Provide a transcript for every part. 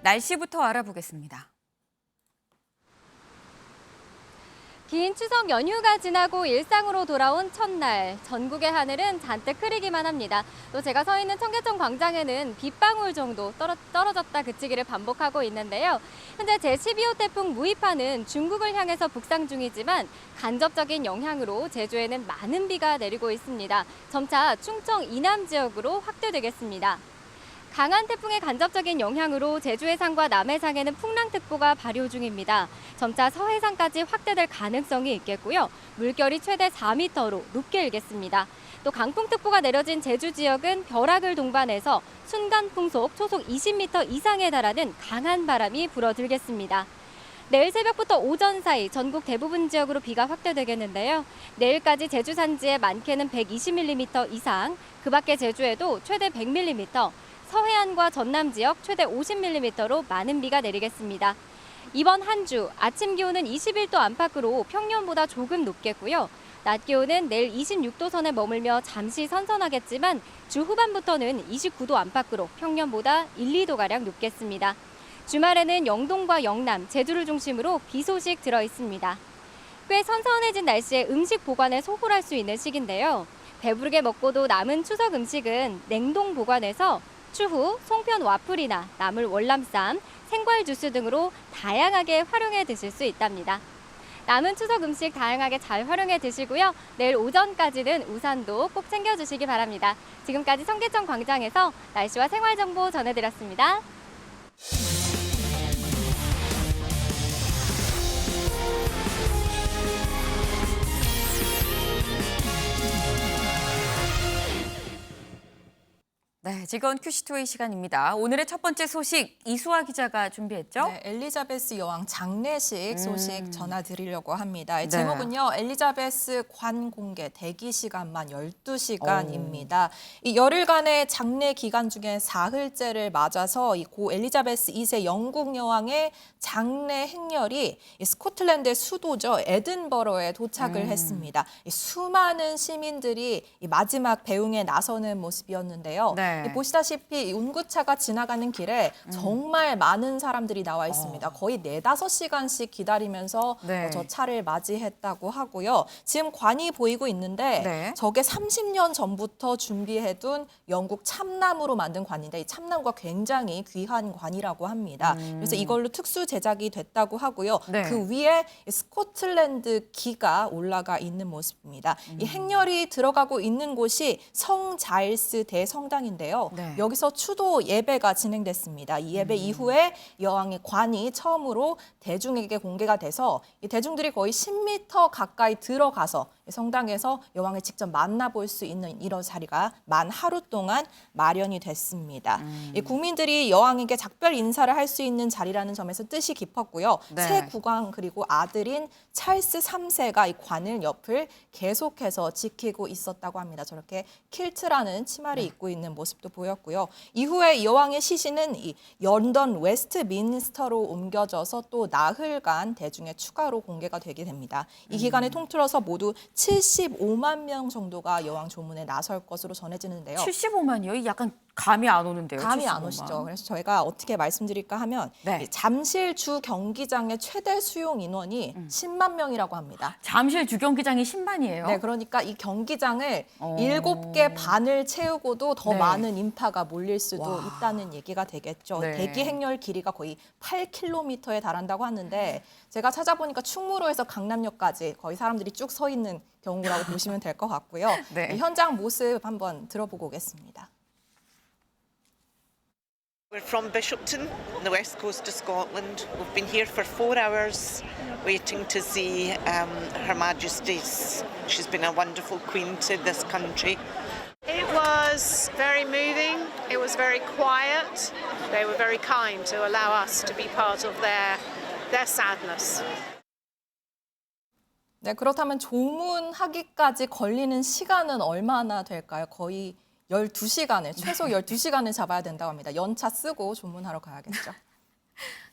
날씨부터 알아보겠습니다. 긴 추석 연휴가 지나고 일상으로 돌아온 첫날, 전국의 하늘은 잔뜩 흐리기만 합니다. 또 제가 서 있는 청계천 광장에는 빗방울 정도 떨어졌다 그치기를 반복하고 있는데요. 현재 제12호 태풍 무이파는 중국을 향해서 북상 중이지만 간접적인 영향으로 제주에는 많은 비가 내리고 있습니다. 점차 충청 이남 지역으로 확대되겠습니다. 강한 태풍의 간접적인 영향으로 제주 해상과 남해상에는 풍랑특보가 발효 중입니다. 점차 서해상까지 확대될 가능성이 있겠고요. 물결이 최대 4m로 높게 일겠습니다. 또 강풍특보가 내려진 제주 지역은 벼락을 동반해서 순간 풍속 초속 20m 이상에 달하는 강한 바람이 불어들겠습니다. 내일 새벽부터 오전 사이 전국 대부분 지역으로 비가 확대되겠는데요. 내일까지 제주 산지에 많게는 120mm 이상, 그 밖에 제주에도 최대 100mm, 서해안과 전남 지역 최대 50mm로 많은 비가 내리겠습니다. 이번 한 주 아침 기온은 21도 안팎으로 평년보다 조금 높겠고요. 낮 기온은 내일 26도 선에 머물며 잠시 선선하겠지만 주 후반부터는 29도 안팎으로 평년보다 1, 2도가량 높겠습니다. 주말에는 영동과 영남, 제주를 중심으로 비 소식 들어 있습니다. 꽤 선선해진 날씨에 음식 보관에 소홀할 수 있는 시기인데요. 배부르게 먹고도 남은 추석 음식은 냉동 보관해서 추후 송편 와플이나 나물 월남쌈, 생과일 주스 등으로 다양하게 활용해 드실 수 있답니다. 남은 추석 음식 다양하게 잘 활용해 드시고요. 내일 오전까지는 우산도 꼭 챙겨주시기 바랍니다. 지금까지 청계천 광장에서 날씨와 생활 정보 전해드렸습니다. 네, 즐거운 큐시토의 시간입니다. 오늘의 첫 번째 소식 이수아 기자가 준비했죠? 네, 엘리자베스 여왕 장례식 소식 전해드리려고 합니다. 네. 제목은요, 엘리자베스 관 공개 대기 시간만 12시간입니다. 이 열흘간의 장례 기간 중에 사흘째를 맞아서 이 고 엘리자베스 2세 영국 여왕의 장례 행렬이 이 스코틀랜드의 수도죠, 에든버러에 도착을 했습니다. 이 수많은 시민들이 이 마지막 배웅에 나서는 모습이었는데요. 네. 보시다시피 운구차가 지나가는 길에 정말 많은 사람들이 나와 있습니다. 거의 4-5시간씩 기다리면서 네. 저 차를 맞이했다고 하고요. 지금 관이 보이고 있는데 네. 저게 30년 전부터 준비해둔 영국 참나무로 만든 관인데 이 참나무가 굉장히 귀한 관이라고 합니다. 그래서 이걸로 특수 제작이 됐다고 하고요. 네. 그 위에 스코틀랜드 기가 올라가 있는 모습입니다. 이 행렬이 들어가고 있는 곳이 성 자일스 대성당인데요. 네. 여기서 추도 예배가 진행됐습니다. 이 예배 이후에 여왕의 관이 처음으로 대중에게 공개가 돼서 이 대중들이 거의 10m 가까이 들어가서 성당에서 여왕을 직접 만나볼 수 있는 이런 자리가 만 하루 동안 마련이 됐습니다. 이 국민들이 여왕에게 작별 인사를 할 수 있는 자리라는 점에서 뜻이 깊었고요. 네. 새 국왕 그리고 아들인 찰스 3세가 이 관을 옆을 계속해서 지키고 있었다고 합니다. 저렇게 킬트라는 치마를 입고 있는 모습도 보였고요. 이후에 여왕의 시신은 이 런던 웨스트민스터로 옮겨져서 또 나흘간 대중에 추가로 공개가 되게 됩니다. 이 기간을 통틀어서 모두 75만 명 정도가 여왕 조문에 나설 것으로 전해지는데요. 75만이요? 약간 감이 안 오는데요. 감이 75만. 안 오시죠. 그래서 저희가 어떻게 말씀드릴까 하면 네. 이 잠실 주 경기장의 최대 수용 인원이 10만 명이라고 합니다. 잠실 주경기장이 10만이에요? 네, 그러니까 이 경기장을 7개 반을 채우고도 더 네. 많은 인파가 몰릴 수도 와. 있다는 얘기가 되겠죠. 네. 대기 행렬 길이가 거의 8km에 달한다고 하는데 제가 찾아보니까 충무로에서 강남역까지 거의 사람들이 쭉 서 있는 경우라고 보시면 될 것 같고요. 네. 이 현장 모습 한번 들어보고 오겠습니다. We're from Bishopton, on the west coast of Scotland. We've been here for 4 hours waiting to see Her Majesty's. She's been a wonderful queen to this country. It was very moving. It was very quiet. They were very kind to allow us to be part of their sadness. 네, 그렇다면 조문하기까지 걸리는 시간은 얼마나 될까요? 거의 12시간을, 최소 12시간을 잡아야 된다고 합니다. 연차 쓰고 조문하러 가야겠죠.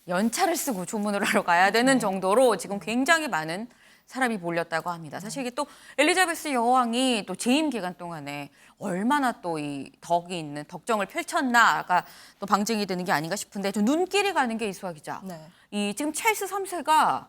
연차를 쓰고 조문을 하러 가야 되는 정도로 지금 굉장히 많은 사람이 몰렸다고 합니다. 사실 이게 또 엘리자베스 여왕이 또 재임 기간 동안에 얼마나 또 이 덕이 있는 덕정을 펼쳤나가 또 방증이 되는 게 아닌가 싶은데 좀 눈길이 가는 게 이수아 기자. 네. 이 지금 찰스 3세가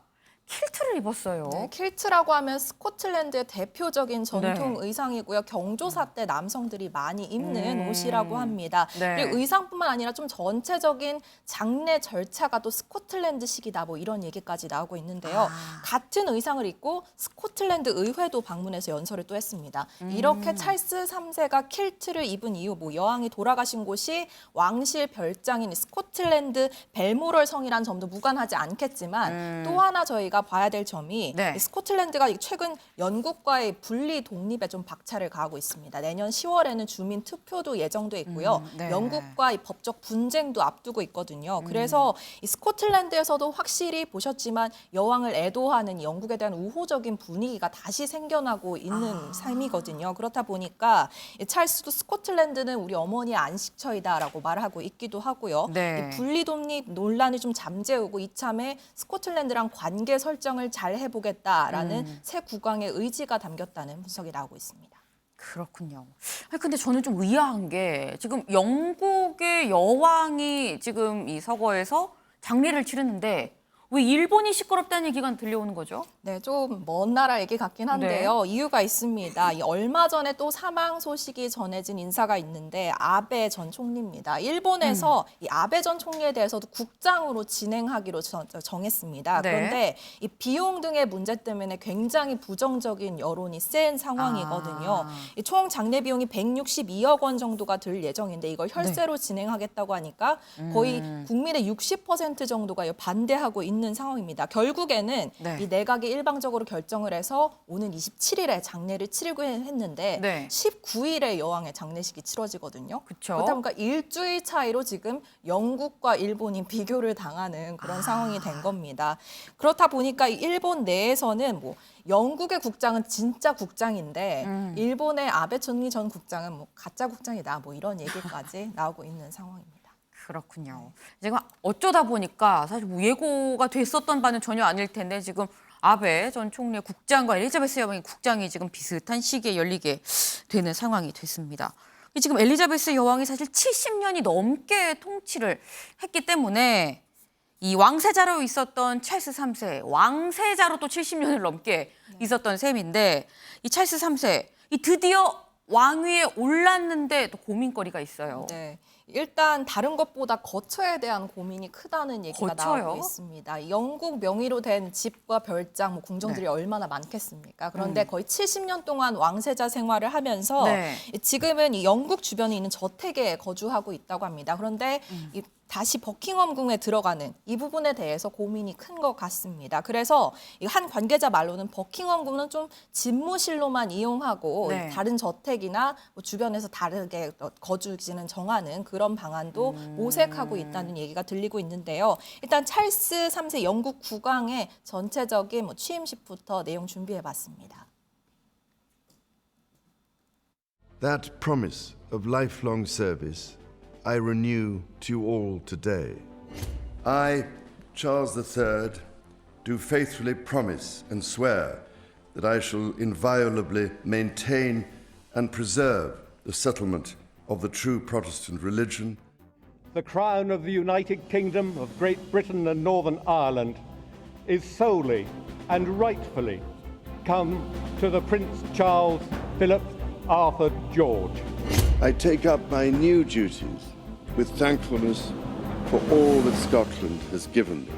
킬트를 입었어요. 네, 킬트라고 하면 스코틀랜드의 대표적인 전통 네. 의상이고요. 경조사 때 남성들이 많이 입는 옷이라고 합니다. 네. 그리고 의상뿐만 아니라 좀 전체적인 장례 절차가 또 스코틀랜드식이다 뭐 이런 얘기까지 나오고 있는데요. 같은 의상을 입고 스코틀랜드 의회도 방문해서 연설을 또 했습니다. 이렇게 찰스 3세가 킬트를 입은 이후 뭐 여왕이 돌아가신 곳이 왕실 별장인 스코틀랜드 벨모럴 성이라는 점도 무관하지 않겠지만 또 하나 저희가 봐야 될 점이 네. 이 스코틀랜드가 최근 영국과의 분리 독립에 좀 박차를 가하고 있습니다. 내년 10월에는 주민 투표도 예정돼 있고요. 네. 영국과 이 법적 분쟁도 앞두고 있거든요. 그래서 이 스코틀랜드에서도 확실히 보셨지만 여왕을 애도하는 영국에 대한 우호적인 분위기가 다시 생겨나고 있는 삶이거든요. 그렇다 보니까 이 찰스도 스코틀랜드는 우리 어머니의 안식처이다라고 말하고 있기도 하고요. 네. 이 분리 독립 논란이 좀 잠재우고 이참에 스코틀랜드랑 관계 설정을 잘 해보겠다라는 새 국왕의 의지가 담겼다는 분석이 나오고 있습니다. 그렇군요. 아니, 근데 저는 좀 의아한 게 지금 영국의 여왕이 지금 이 서거에서 장례를 치르는데 왜 일본이 시끄럽다는 얘기가 들려오는 거죠? 네, 좀 먼 나라 얘기 같긴 한데요. 이유가 있습니다. 얼마 전에 또 사망 소식이 전해진 인사가 있는데 아베 전 총리입니다. 일본에서 이 아베 전 총리에 대해서도 국장으로 진행하기로 정했습니다. 네. 그런데 이 비용 등의 문제 때문에 굉장히 부정적인 여론이 센 상황이거든요. 이 총 장례 비용이 162억 원 정도가 들 예정인데 이걸 혈세로 진행하겠다고 하니까 거의 국민의 60% 정도가 반대하고 있는 상황입니다. 결국에는 네. 이 내각이 일방적으로 결정을 해서 오는 27일에 장례를 치르고 했는데 네. 19일에 여왕의 장례식이 치러지거든요. 그쵸. 그렇다 보니까 일주일 차이로 지금 영국과 일본이 비교를 당하는 그런 상황이 된 겁니다. 그렇다 보니까 일본 내에서는 뭐 영국의 국장은 진짜 국장인데 일본의 아베 총리 전 국장은 뭐 가짜 국장이다 뭐 이런 얘기까지 나오고 있는 상황입니다. 그렇군요. 지금 어쩌다 보니까 사실 뭐 예고가 됐었던 바는 전혀 아닐 텐데 지금 아베 전 총리의 국장과 엘리자베스 여왕의 국장이 지금 비슷한 시기에 열리게 되는 상황이 됐습니다. 지금 엘리자베스 여왕이 사실 70년이 넘게 통치를 했기 때문에 이 왕세자로 있었던 찰스 3세, 왕세자로 또 70년을 넘게 있었던 셈인데 이 찰스 3세, 이 드디어 왕위에 올랐는데 또 고민거리가 있어요. 네. 일단 다른 것보다 거처에 대한 고민이 크다는 얘기가 거처요? 나오고 있습니다. 영국 명의로 된 집과 별장, 뭐 궁정들이 얼마나 많겠습니까? 그런데 거의 70년 동안 왕세자 생활을 하면서 네. 지금은 이 영국 주변에 있는 저택에 거주하고 있다고 합니다. 그런데 이 다시 버킹엄궁에 들어가는 이 부분에 대해서 고민이 큰 것 같습니다. 그래서 한 관계자 말로는 버킹엄궁은 좀 집무실로만 이용하고 네. 다른 저택이나 뭐 주변에서 다르게 거주지는 정하는 그런 방안도 모색하고 있다는 얘기가 들리고 있는데요. 일단 찰스 3세 영국 국왕의 전체적인 뭐 취임식부터 내용 준비해봤습니다. That promise of lifelong service I renew to you all today. I, Charles III, do faithfully promise and swear that I shall inviolably maintain and preserve the settlement of the true Protestant religion. The crown of the United Kingdom of Great Britain and Northern Ireland is solely and rightfully come to the Prince Charles Philip Arthur George. I take up my new duties with thankfulness for all that Scotland has given me.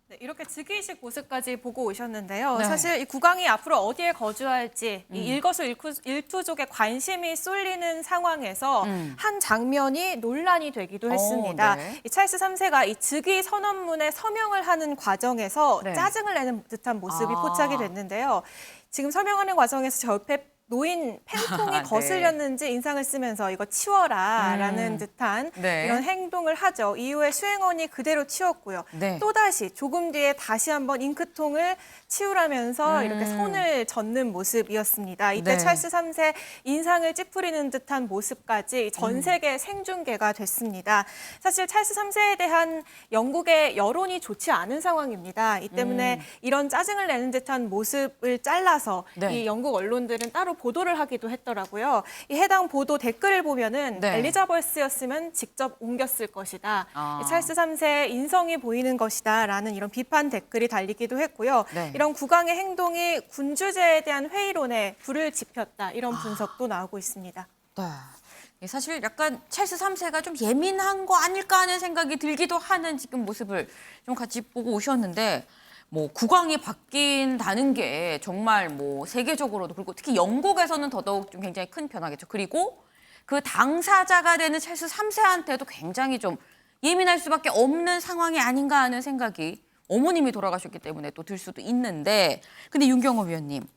네, 이렇게 즉위식 모습까지 보고 오셨는데요. 네. 사실 이 국왕이 앞으로 어디에 거주할지 이 일거수일투족의 관심이 쏠리는 상황에서 한 장면이 논란이 되기도 했습니다. 네. 이 찰스 3세가 이 즉위 선언문에 서명을 하는 과정에서 네. 짜증을 내는 듯한 모습이 포착이 됐는데요. 지금 서명하는 과정에서 저 옆에 노인 팬통이 네. 거슬렸는지 인상을 쓰면서 이거 치워라라는 듯한 네. 이런 행동을 하죠. 이후에 수행원이 그대로 치웠고요. 네. 또다시 조금 뒤에 다시 한번 잉크통을 치우라면서 이렇게 손을 젓는 모습이었습니다. 이때 네. 찰스 3세 인상을 찌푸리는 듯한 모습까지 전 세계 생중계가 됐습니다. 사실 찰스 3세에 대한 영국의 여론이 좋지 않은 상황입니다. 이 때문에 이런 짜증을 내는 듯한 모습을 잘라서 네. 이 영국 언론들은 따로 보도를 하기도 했더라고요. 이 해당 보도 댓글을 보면은 네. 엘리자베스였으면 직접 옮겼을 것이다. 아. 이 찰스 3세의 인성이 보이는 것이다라는 이런 비판 댓글이 달리기도 했고요. 네. 이런 국왕의 행동이 군주제에 대한 회의론에 불을 지폈다. 이런 분석도 나오고 있습니다. 네. 사실 약간 찰스 3세가 좀 예민한 거 아닐까 하는 생각이 들기도 하는 지금 모습을 좀 같이 보고 오셨는데 뭐 국왕이 바뀐다는 게 정말 뭐 세계적으로도 그리고 특히 영국에서는 더더욱 좀 굉장히 큰 변화겠죠. 그리고 그 당사자가 되는 찰스 3세한테도 굉장히 좀 예민할 수밖에 없는 상황이 아닌가 하는 생각이 어머님이 돌아가셨기 때문에 또 들 수도 있는데 근데 윤경호 위원님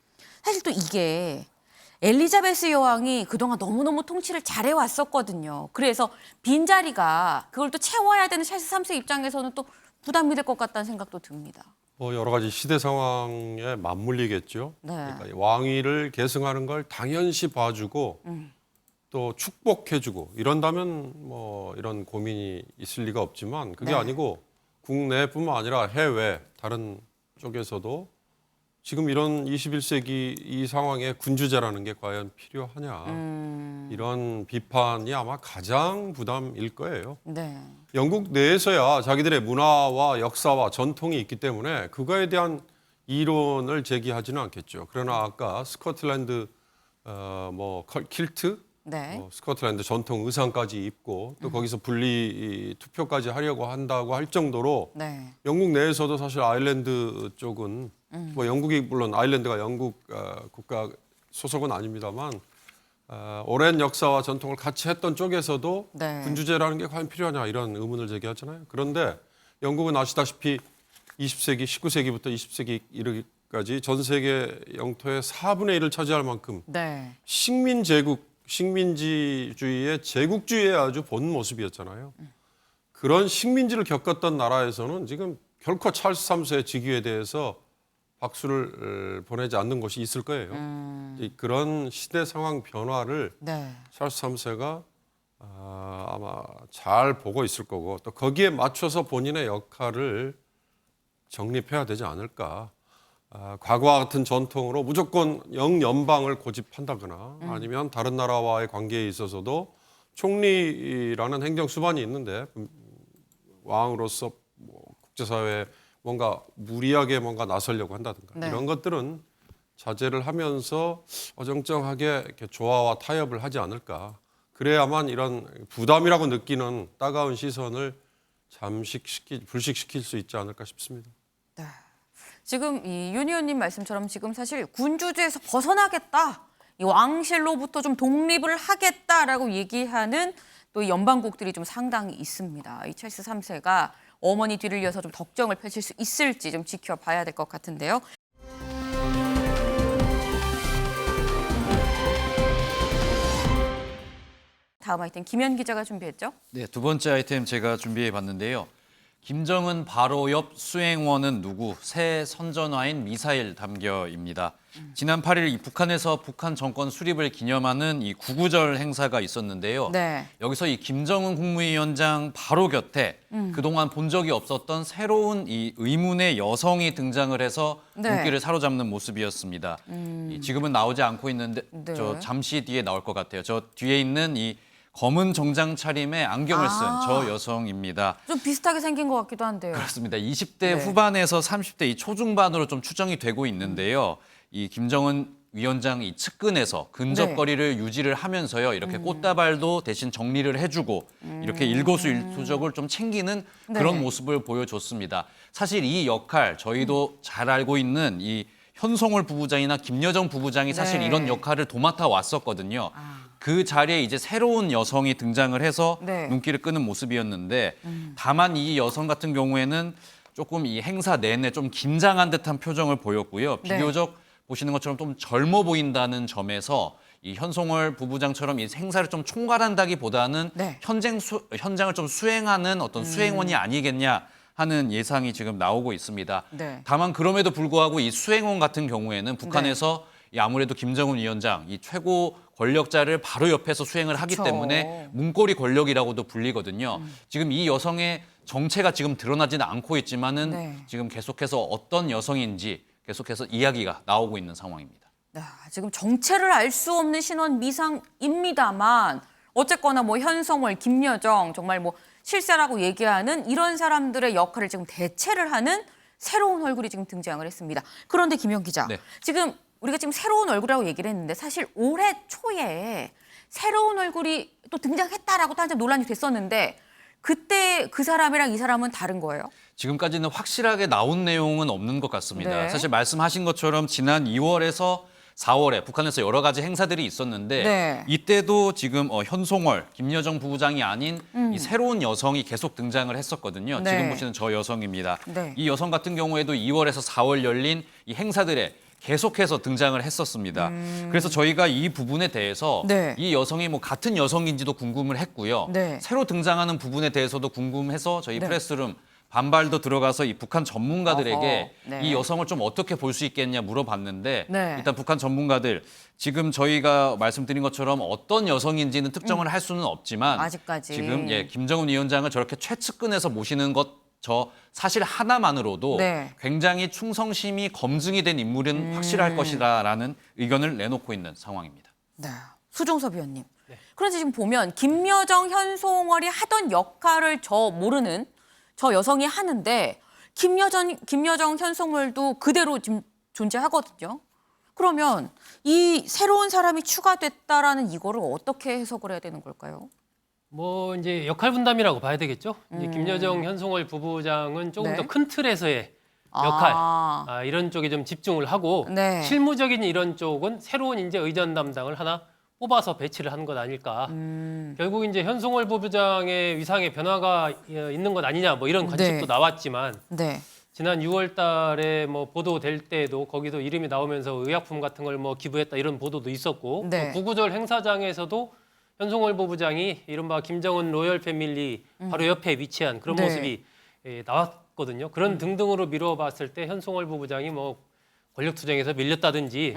사실 또 이게 엘리자베스 여왕이 그동안 너무너무 통치를 잘해왔었거든요. 그래서 빈자리가 그걸 또 채워야 되는 찰스 3세 입장에서는 또 부담이 될 것 같다는 생각도 듭니다. 뭐 여러 가지 시대 상황에 맞물리겠죠. 네. 그러니까 왕위를 계승하는 걸 당연시 봐주고 또 축복해주고 이런다면 뭐 이런 고민이 있을 리가 없지만 그게 네. 아니고 국내뿐만 아니라 해외 다른 쪽에서도 지금 이런 21세기 이 상황에 군주제라는 게 과연 필요하냐 이런 비판이 아마 가장 부담일 거예요. 네. 영국 내에서야 자기들의 문화와 역사와 전통이 있기 때문에 그거에 대한 이론을 제기하지는 않겠죠. 그러나 아까 스코틀랜드 킬트, 네. 스코틀랜드 전통 의상까지 입고 또 거기서 분리 투표까지 하려고 한다고 할 정도로 네. 영국 내에서도 사실 아일랜드 쪽은 뭐 영국이 물론 아일랜드가 영국 국가 소속은 아닙니다만 오랜 역사와 전통을 같이 했던 쪽에서도 네. 군주제라는 게 과연 필요하냐 이런 의문을 제기하잖아요. 그런데 영국은 아시다시피 20세기, 19세기부터 20세기 이르기까지 전 세계 영토의 4분의 1을 차지할 만큼 네. 식민지주의의 제국주의의 아주 본 모습이었잖아요. 그런 식민지를 겪었던 나라에서는 지금 결코 찰스 3세의 직위에 대해서 박수를 보내지 않는 곳이 있을 거예요. 그런 시대 상황 변화를 네. 찰스 3세가 아마 잘 보고 있을 거고 또 거기에 맞춰서 본인의 역할을 정립해야 되지 않을까. 과거와 같은 전통으로 무조건 영연방을 고집한다거나 아니면 다른 나라와의 관계에 있어서도 총리라는 행정 수반이 있는데 왕으로서 뭐 국제사회에 뭔가 무리하게 뭔가 나서려고 한다든가 네. 이런 것들은 자제를 하면서 어정쩡하게 이렇게 조화와 타협을 하지 않을까. 그래야만 이런 부담이라고 느끼는 따가운 시선을 불식시킬 수 있지 않을까 싶습니다. 네. 지금 이 윤 의원님 말씀처럼 지금 사실 군주제에서 벗어나겠다, 이 왕실로부터 좀 독립을 하겠다라고 얘기하는 또 연방국들이 좀 상당히 있습니다. 이 찰스 3세가 어머니 뒤를 이어서 좀 덕정을 펼칠 수 있을지 좀 지켜봐야 될 것 같은데요. 다음 아이템 김현 기자가 준비했죠? 네, 두 번째 아이템 제가 준비해 봤는데요. 김정은 바로 옆 수행원은 누구? 새 선전화인 미사일 담겨입니다. 지난 8일 이 북한에서 북한 정권 수립을 기념하는 이 구구절 행사가 있었는데요. 네. 여기서 이 김정은 국무위원장 바로 곁에 그동안 본 적이 없었던 새로운 이 의문의 여성이 등장을 해서 네. 눈길을 사로잡는 모습이었습니다. 지금은 나오지 않고 있는데 네. 저 잠시 뒤에 나올 것 같아요. 저 뒤에 있는 이 검은 정장 차림에 안경을 쓴 저 여성입니다. 좀 비슷하게 생긴 것 같기도 한데요. 그렇습니다. 20대 네. 후반에서 30대 이 초중반으로 좀 추정이 되고 있는데요. 이 김정은 위원장 이 측근에서 근접거리를 유지를 하면서요. 이렇게 꽃다발도 대신 정리를 해주고 이렇게 일거수일투족을 좀 챙기는 그런 네. 모습을 보여줬습니다. 사실 이 역할 저희도 잘 알고 있는 이 현송월 부부장이나 김여정 부부장이 사실 네. 이런 역할을 도맡아 왔었거든요. 그 자리에 이제 새로운 여성이 등장을 해서 네. 눈길을 끄는 모습이었는데 다만 이 여성 같은 경우에는 조금 이 행사 내내 좀 긴장한 듯한 표정을 보였고요. 네. 비교적 보시는 것처럼 좀 젊어 보인다는 점에서 이 현송월 부부장처럼 이 행사를 좀 총괄한다기보다는 네. 현장을 좀 수행하는 어떤 수행원이 아니겠냐 하는 예상이 지금 나오고 있습니다. 네. 다만 그럼에도 불구하고 이 수행원 같은 경우에는 북한에서 이 아무래도 김정은 위원장, 이 최고 권력자를 바로 옆에서 수행을 하기 그쵸. 때문에 문고리 권력이라고도 불리거든요. 지금 이 여성의 정체가 지금 드러나지는 않고 있지만은 네. 지금 계속해서 어떤 여성인지 계속해서 이야기가 나오고 있는 상황입니다. 지금 정체를 알 수 없는 신원 미상입니다만 어쨌거나 뭐 현송월, 김여정 정말 뭐 실세라고 얘기하는 이런 사람들의 역할을 지금 대체를 하는 새로운 얼굴이 지금 등장을 했습니다. 그런데 김영 기자, 네. 지금 우리가 지금 새로운 얼굴이라고 얘기를 했는데 사실 올해 초에 새로운 얼굴이 또 등장했다라고 또 한참 논란이 됐었는데 그때 그 사람이랑 이 사람은 다른 거예요? 지금까지는 확실하게 나온 내용은 없는 것 같습니다. 네. 사실 말씀하신 것처럼 지난 2월에서 4월에 북한에서 여러 가지 행사들이 있었는데 네. 이때도 지금 현송월, 김여정 부부장이 아닌 이 새로운 여성이 계속 등장을 했었거든요. 네. 지금 보시는 저 여성입니다. 네. 이 여성 같은 경우에도 2월에서 4월 열린 이 행사들에 계속해서 등장을 했었습니다. 그래서 저희가 이 부분에 대해서 네. 이 여성이 뭐 같은 여성인지도 궁금을 했고요. 네. 새로 등장하는 부분에 대해서도 궁금해서 저희 네. 프레스룸 반발도 들어가서 이 북한 전문가들에게 어허, 네. 이 여성을 좀 어떻게 볼 수 있겠냐 물어봤는데 네. 일단 북한 전문가들 지금 저희가 말씀드린 것처럼 어떤 여성인지는 특정을 할 수는 없지만 아직까지. 지금 김정은 위원장을 저렇게 최측근에서 모시는 것 저 사실 하나만으로도 네. 굉장히 충성심이 검증이 된 인물은 확실할 것이다라는 의견을 내놓고 있는 상황입니다. 네. 수종섭 위원님. 그런데 지금 보면 김여정, 현송월이 하던 역할을 모르는 저 여성이 하는데 김여정, 현송월도 그대로 지금 존재하거든요. 그러면 이 새로운 사람이 추가됐다라는 이거를 어떻게 해석을 해야 되는 걸까요? 뭐 이제 역할 분담이라고 봐야 되겠죠. 이제 김여정, 현송월 부부장은 조금 네. 더 큰 틀에서의 역할 아. 이런 쪽에 좀 집중을 하고 네. 실무적인 이런 쪽은 새로운 이제 의전 담당을 하나 뽑아서 배치를 한 것 아닐까. 결국 이제 현송월 부부장의 위상에 변화가 있는 것 아니냐 뭐 이런 관측도 네. 나왔지만 네. 지난 6월달에 뭐 보도될 때도 거기도 이름이 나오면서 의약품 같은 걸 뭐 기부했다 이런 보도도 있었고 네. 또 구구절 행사장에서도 현송월 부부장이 이른바 김정은 로열 패밀리 바로 옆에 위치한 그런 네. 모습이 나왔거든요. 그런 등등으로 미뤄봤을 때 현송월 부부장이 뭐 권력투쟁에서 밀렸다든지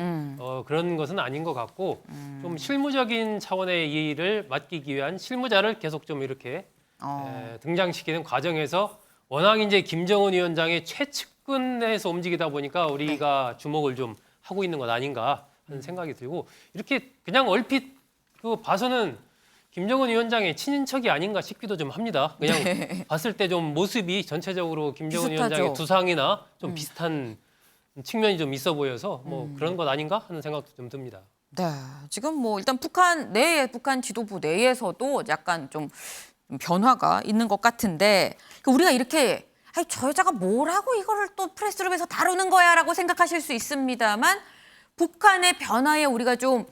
그런 것은 아닌 것 같고 좀 실무적인 차원의 일을 맡기기 위한 실무자를 계속 좀 이렇게 등장시키는 과정에서 워낙 이제 김정은 위원장의 최측근에서 움직이다 보니까 우리가 주목을 좀 하고 있는 것 아닌가 하는 생각이 들고 이렇게 그냥 얼핏 그 봐서는 김정은 위원장의 친인척이 아닌가 싶기도 좀 합니다. 그냥 봤을 때 좀 모습이 전체적으로 김정은 비슷하죠. 위원장의 두상이나 좀 비슷한 측면이 좀 있어 보여서 뭐 그런 것 아닌가 하는 생각도 좀 듭니다. 네. 지금 뭐 일단 북한 지도부 내에서도 약간 좀 변화가 있는 것 같은데 우리가 이렇게 저 여자가 뭘 하고 이거를 또 프레스룸에서 다루는 거야라고 생각하실 수 있습니다만 북한의 변화에 우리가 좀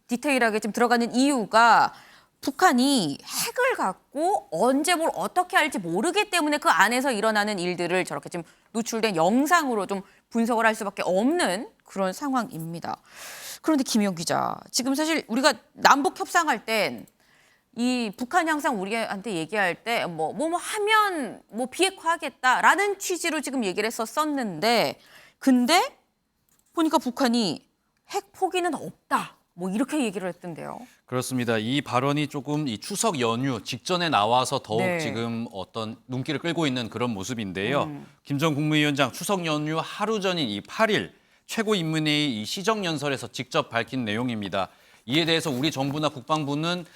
디테일하게 좀 들어가는 이유가 북한이 핵을 갖고 언제 뭘 어떻게 할지 모르기 때문에 그 안에서 일어나는 일들을 저렇게 좀 노출된 영상으로 좀 분석을 할 수밖에 없는 그런 상황입니다. 그런데 김영 기자, 지금 사실 우리가 남북 협상할 땐 이 북한이 항상 우리한테 얘기할 때 뭐 하면 뭐 비핵화하겠다라는 취지로 지금 얘기를 했었는데 근데 보니까 북한이 핵 포기는 없다. 뭐 이렇게 얘기를 했던데요. 그렇습니다. 이 발언이 조금 이 추석 연휴 직전에 나와서 더욱 네. 지금 어떤 눈길을 끌고 있는 그런 모습인데요. 김정 국무위원장 추석 연휴 하루 전인 이 8일 최고인민회의 이 시정연설에서 직접 밝힌 내용입니다. 이에 대해서 우리 정부나 국방부는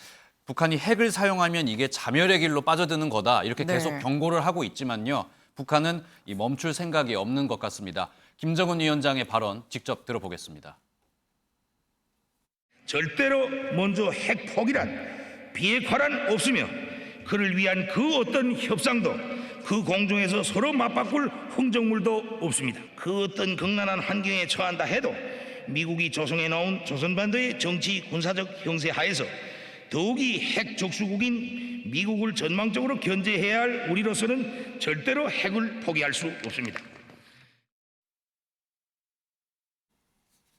북한이 핵을 사용하면 이게 자멸의 길로 빠져드는 거다. 이렇게 계속 네. 경고를 하고 있지만요. 북한은 이 멈출 생각이 없는 것 같습니다. 김정은 위원장의 발언 직접 들어보겠습니다. 절대로 먼저 핵 포기란 비핵화란 없으며 그를 위한 그 어떤 협상도 그 공중에서 서로 맞바꿀 흥정물도 없습니다. 그 어떤 극난한 환경에 처한다 해도 미국이 조성해 놓은 조선반도의 정치 군사적 형세 하에서 더욱이 핵 적수국인 미국을 전망적으로 견제해야 할 우리로서는 절대로 핵을 포기할 수 없습니다.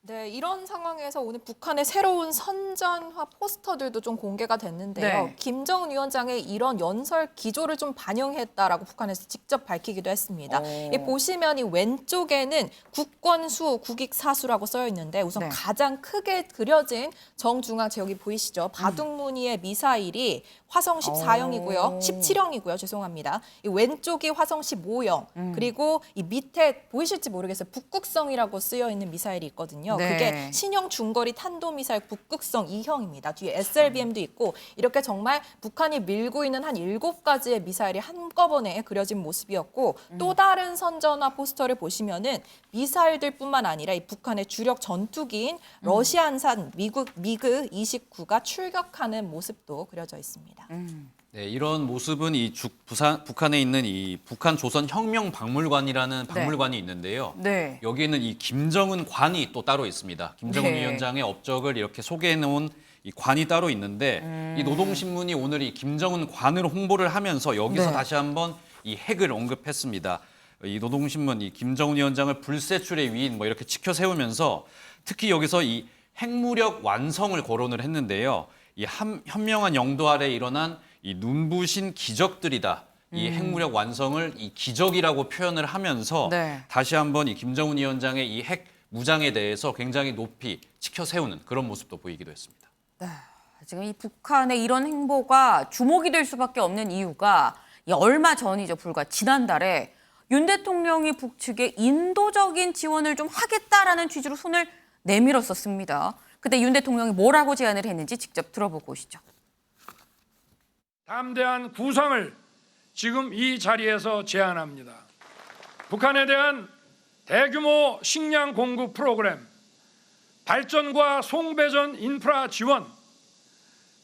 네, 이런 상황에서 오늘 북한의 새로운 선전화 포스터들도 좀 공개가 됐는데요. 네. 김정은 위원장의 이런 연설 기조를 좀 반영했다라고 북한에서 직접 밝히기도 했습니다. 이 보시면 이 왼쪽에는 국권수, 국익사수라고 쓰여 있는데 우선 네. 가장 크게 그려진 정중앙 제 여기 보이시죠? 바둑무늬의 미사일이 화성 14형이고요. 17형이고요. 죄송합니다. 이 왼쪽이 화성 15형. 그리고 이 밑에 보이실지 모르겠어요. 북극성이라고 쓰여 있는 미사일이 있거든요. 네. 그게 신형 중거리 탄도미사일 북극성 2형입니다. 뒤에 SLBM도 있고 이렇게 정말 북한이 밀고 있는 한 7가지의 미사일이 한꺼번에 그려진 모습이었고 또 다른 선전화 포스터를 보시면은 미사일들뿐만 아니라 이 북한의 주력 전투기인 러시아산 미그 29가 출격하는 모습도 그려져 있습니다. 네, 이런 모습은 북한에 있는 이 북한 조선 혁명 박물관이라는 박물관이 있는데요. 네. 여기에는 이 김정은 관이 또 따로 있습니다. 김정은 네. 위원장의 업적을 이렇게 소개해 놓은 이 관이 따로 있는데 이 노동신문이 오늘 이 김정은 관을 홍보를 하면서 여기서 네. 다시 한번 이 핵을 언급했습니다. 이 노동신문 이 김정은 위원장을 불세출의 위인 뭐 이렇게 치켜 세우면서 특히 여기서 이 핵무력 완성을 거론을 했는데요. 이 현명한 영도 아래 일어난 이 눈부신 기적들이다. 이 핵무력 완성을 이 기적이라고 표현을 하면서 네. 다시 한번 이 김정은 위원장의 이 핵 무장에 대해서 굉장히 높이 치켜 세우는 그런 모습도 보이기도 했습니다. 지금 이 북한의 이런 행보가 주목이 될 수밖에 없는 이유가 이 얼마 전이죠. 불과 지난달에 윤 대통령이 북측에 인도적인 지원을 좀 하겠다라는 취지로 손을 내밀었었습니다. 그때 윤 대통령이 뭐라고 제안을 했는지 직접 들어보고 오시죠. 담대한 구상을 지금 이 자리에서 제안합니다. 북한에 대한 대규모 식량 공급 프로그램, 발전과 송배전 인프라 지원,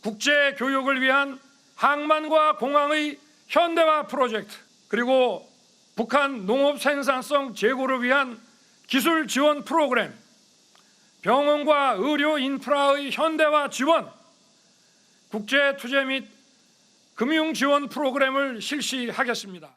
국제 교육을 위한 항만과 공항의 현대화 프로젝트, 그리고 북한 농업 생산성 제고를 위한 기술 지원 프로그램, 병원과 의료 인프라의 현대화 지원, 국제 투자 및 금융 지원 프로그램을 실시하겠습니다.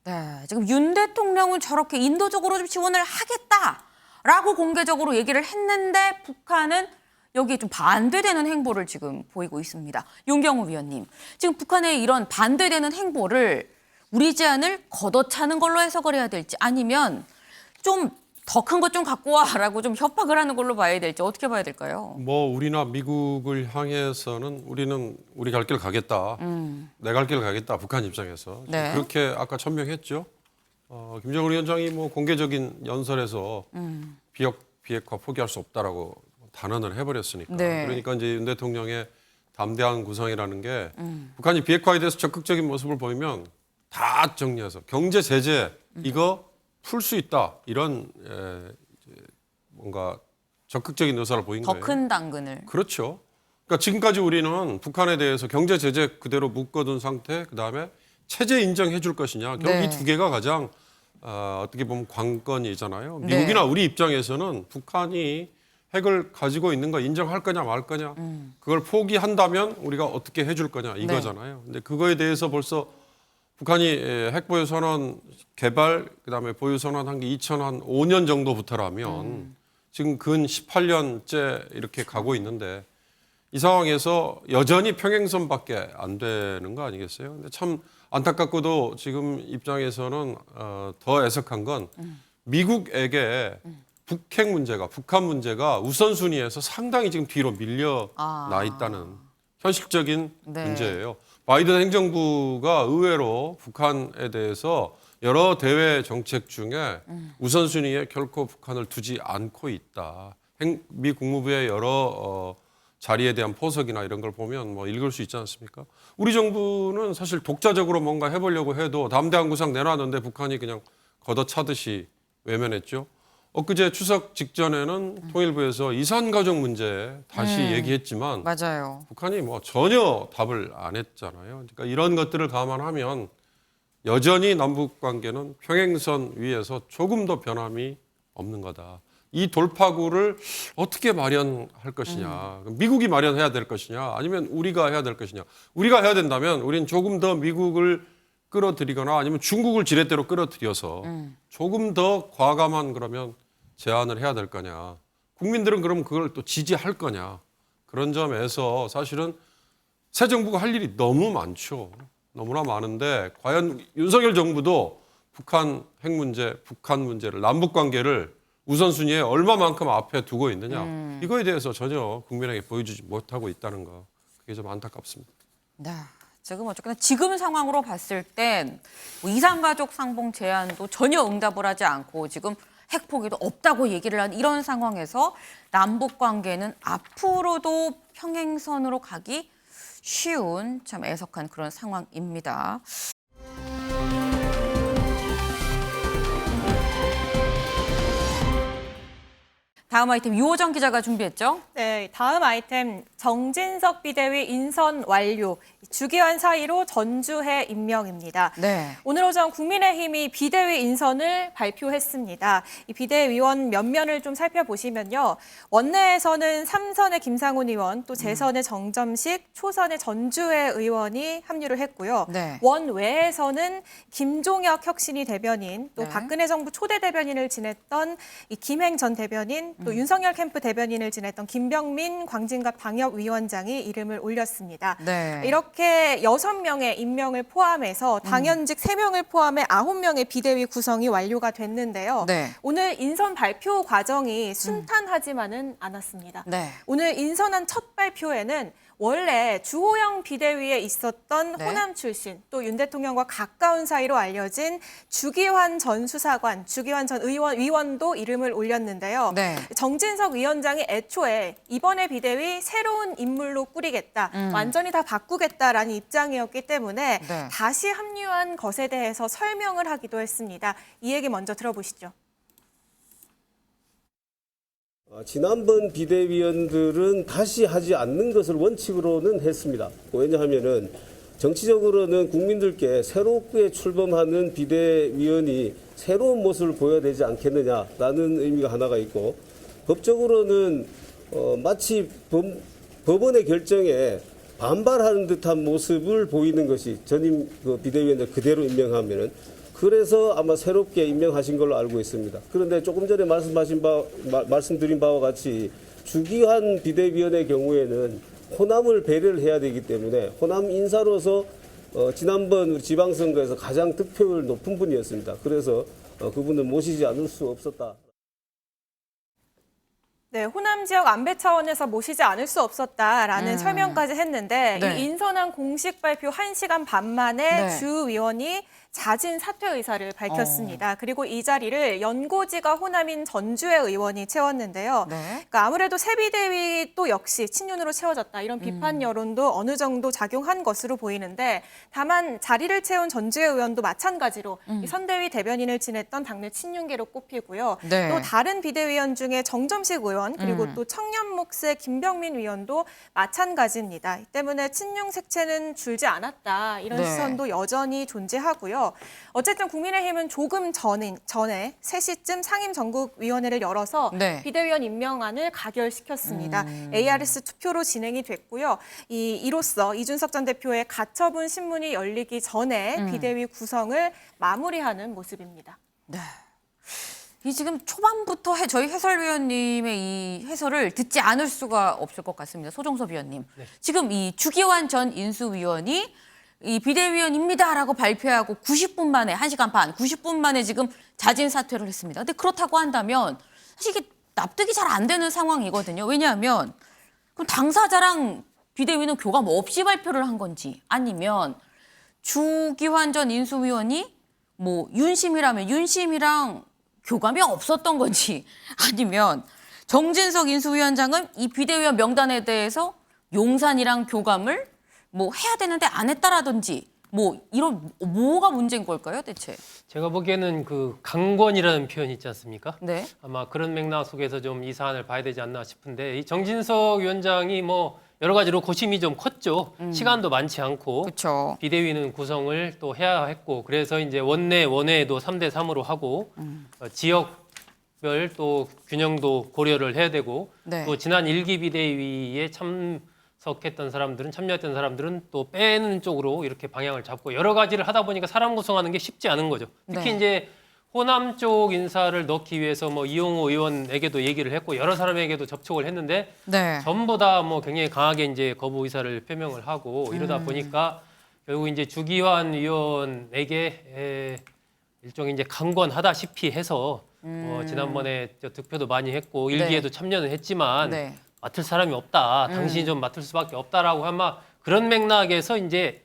네, 지금 윤 대통령은 저렇게 인도적으로 좀 지원을 하겠다라고 공개적으로 얘기를 했는데 북한은 여기에 좀 반대되는 행보를 지금 보이고 있습니다. 윤경우 위원님, 지금 북한의 이런 반대되는 행보를 우리 제안을 걷어차는 걸로 해석을 해야 될지 아니면 좀 더 큰 것 좀 갖고 와라고 좀 협박을 하는 걸로 봐야 될지 어떻게 봐야 될까요? 뭐 우리나 미국을 향해서는 우리는 우리 갈 길 가겠다. 내 갈 길 가겠다. 북한 입장에서. 네. 그렇게 아까 천명했죠. 김정은 위원장이 뭐 공개적인 연설에서 비핵화 포기할 수 없다라고 단언을 해버렸으니까. 네. 그러니까 이제 윤 대통령의 담대한 구상이라는 게 북한이 비핵화에 대해서 적극적인 모습을 보이면 다 정리해서 경제 제재 이거 풀 수 있다 이런 뭔가 적극적인 의사를 보인 더 거예요. 큰 당근을. 그렇죠. 그러니까 지금까지 우리는 북한에 대해서 경제 제재 그대로 묶어둔 상태, 그 다음에 체제 인정해 줄 것이냐. 결국 네. 이 두 개가 가장 어떻게 보면 관건이잖아요. 네. 미국이나 우리 입장에서는 북한이 핵을 가지고 있는 거 인정할 거냐 말 거냐. 그걸 포기한다면 우리가 어떻게 해줄 거냐 이거잖아요. 근데 그거에 대해서 벌써 북한이 핵보유 선언 개발, 그다음에 보유 선언 한 게 2005년 정도부터라면 지금 근 18년째 이렇게 가고 있는데 이 상황에서 여전히 평행선밖에 안 되는 거 아니겠어요? 근데 참 안타깝고도 지금 입장에서는 더 애석한 건 미국에게 북핵 문제가, 북한 문제가 우선순위에서 상당히 지금 뒤로 밀려나 있다는 현실적인 네. 문제예요. 바이든 행정부가 의외로 북한에 대해서 여러 대외 정책 중에 우선순위에 결코 북한을 두지 않고 있다. 미 국무부의 여러 자리에 대한 포석이나 이런 걸 보면 뭐 읽을 수 있지 않습니까? 우리 정부는 사실 독자적으로 뭔가 해보려고 해도 담대한 구상 내놨는데 북한이 그냥 걷어차듯이 외면했죠. 엊그제 추석 직전에는 통일부에서 이산가족 문제 다시 얘기했지만 맞아요. 북한이 뭐 전혀 답을 안 했잖아요. 그러니까 이런 것들을 감안하면 여전히 남북 관계는 평행선 위에서 조금 더 변함이 없는 거다. 이 돌파구를 어떻게 마련할 것이냐. 미국이 마련해야 될 것이냐 아니면 우리가 해야 될 것이냐. 우리가 해야 된다면 우리는 조금 더 미국을 끌어들이거나 아니면 중국을 지렛대로 끌어들여서 조금 더 과감한 그러면 제안을 해야 될 거냐. 국민들은 그럼 그걸 또 지지할 거냐. 그런 점에서 사실은 새 정부가 할 일이 너무 많죠. 너무나 많은데 과연 윤석열 정부도 북한 핵 문제, 북한 문제를, 남북 관계를 우선순위에 얼마만큼 앞에 두고 있느냐. 이거에 대해서 전혀 국민에게 보여주지 못하고 있다는 거. 그게 좀 안타깝습니다. 네. 지금 어쨌거나 지금 상황으로 봤을 땐 뭐 이산가족 상봉 제안도 전혀 응답을 하지 않고 지금 핵 포기도 없다고 얘기를 한 이런 상황에서 남북 관계는 앞으로도 평행선으로 가기 쉬운 참 애석한 그런 상황입니다. 다음 아이템 유호정 기자가 준비했죠? 네, 다음 아이템 정진석 비대위 인선 완료. 주기환 사이로 전주해 임명입니다. 네. 오늘 오전 국민의힘이 비대위 인선을 발표했습니다. 이 비대위원 면면을 좀 살펴보시면요. 원내에서는 3선의 김상훈 의원, 또 재선의 정점식, 초선의 전주해 의원이 합류를 했고요. 네. 원외에서는 김종혁 혁신위 대변인, 또 네. 박근혜 정부 초대 대변인을 지냈던 이 김행 전 대변인, 또 윤석열 캠프 대변인을 지냈던 김병민 광진갑 방역위원장이 이름을 올렸습니다. 네. 이렇게 6명의 임명을 포함해서 당연직 3명을 포함해 9명의 비대위 구성이 완료가 됐는데요. 네. 오늘 인선 발표 과정이 순탄하지만은 않았습니다. 네. 오늘 인선한 첫 발표에는 원래 주호영 비대위에 있었던 네. 호남 출신, 또 윤 대통령과 가까운 사이로 알려진 주기환 전 수사관, 주기환 전 위원도 이름을 올렸는데요. 네. 정진석 위원장이 애초에 이번에 비대위 새로운 인물로 꾸리겠다, 완전히 다 바꾸겠다라는 입장이었기 때문에 네. 다시 합류한 것에 대해서 설명을 하기도 했습니다. 이 얘기 먼저 들어보시죠. 지난번 비대위원들은 다시 하지 않는 것을 원칙으로는 했습니다. 왜냐하면은 정치적으로는 국민들께 새롭게 출범하는 비대위원이 새로운 모습을 보여야 되지 않겠느냐라는 의미가 하나가 있고, 법적으로는 마치 법원의 결정에 반발하는 듯한 모습을 보이는 것이 전임 비대위원들 그대로 임명하면은, 그래서 아마 새롭게 임명하신 걸로 알고 있습니다. 그런데 조금 전에 말씀드린 바와 같이 주기환 비대위원의 경우에는 호남을 배려를 해야 되기 때문에 호남 인사로서 지난번 우리 지방선거에서 가장 득표율 높은 분이었습니다. 그래서 그분을 모시지 않을 수 없었다. 네, 호남 지역 안배 차원에서 모시지 않을 수 없었다라는 설명까지 했는데 네. 이 인선한 공식 발표 1시간 반 만에 네. 주 위원이 자진 사퇴 의사를 밝혔습니다. 그리고 이 자리를 연고지가 호남인 전주해 의원이 채웠는데요. 네. 그러니까 아무래도 새 비대위 또 역시 친윤으로 채워졌다, 이런 비판 여론도 어느 정도 작용한 것으로 보이는데, 다만 자리를 채운 전주해 의원도 마찬가지로 이 선대위 대변인을 지냈던 당내 친윤계로 꼽히고요. 네. 또 다른 비대위원 중에 정점식 의원, 그리고 또 청년 몫의 김병민 위원도 마찬가지입니다. 이 때문에 친윤 색채는 줄지 않았다, 이런 네. 시선도 여전히 존재하고요. 어쨌든 국민의힘은 조금 전에 3시쯤 상임전국위원회를 열어서 네. 비대위원 임명안을 가결시켰습니다. ARS 투표로 진행이 됐고요. 이로써 이준석 전 대표의 가처분 신문이 열리기 전에 비대위 구성을 마무리하는 모습입니다. 네. 이 지금 초반부터 저희 해설위원님의 이 해설을 듣지 않을 수가 없을 것 같습니다. 소종섭 위원님. 네. 지금 이 주기환 전 인수위원이 이 비대위원입니다라고 발표하고 90분 만에, 1시간 반, 90분 만에 지금 자진 사퇴를 했습니다. 근데 그렇다고 한다면 사실 이게 납득이 잘 안 되는 상황이거든요. 왜냐하면 그럼 당사자랑 비대위는 교감 없이 발표를 한 건지, 아니면 주기환 전 인수위원이 뭐 윤심이라면 윤심이랑 교감이 없었던 건지, 아니면 정진석 인수위원장은 이 비대위원 명단에 대해서 용산이랑 교감을 뭐 해야 되는데 안 했다라든지, 뭐 이런 뭐가 문제인 걸까요, 대체? 제가 보기에는 그 강권이라는 표현이 있지 않습니까? 네. 아마 그런 맥락 속에서 좀 이 사안을 봐야 되지 않나 싶은데, 이 정진석 위원장이 뭐 여러 가지로 고심이 좀 컸죠. 시간도 많지 않고 그렇죠. 비대위는 구성을 또 해야 했고, 그래서 이제 원내에도 3대 3으로 하고 지역별 또 균형도 고려를 해야 되고, 네. 또 지난 1기 비대위에 참여했던 사람들은 또 빼는 쪽으로 이렇게 방향을 잡고 여러 가지를 하다 보니까 사람 구성하는 게 쉽지 않은 거죠. 특히 네. 이제 호남 쪽 인사를 넣기 위해서 뭐 이용호 의원에게도 얘기를 했고 여러 사람에게도 접촉을 했는데 네. 전부 다 뭐 굉장히 강하게 이제 거부 의사를 표명을 하고 이러다 보니까 결국 이제 주기환 의원에게 일종의 이제 강권하다시피 해서 지난번에 득표도 많이 했고 일기에도 참여는 했지만 네. 맡을 사람이 없다. 당신이 좀 맡을 수밖에 없다라고 아마 그런 맥락에서 이제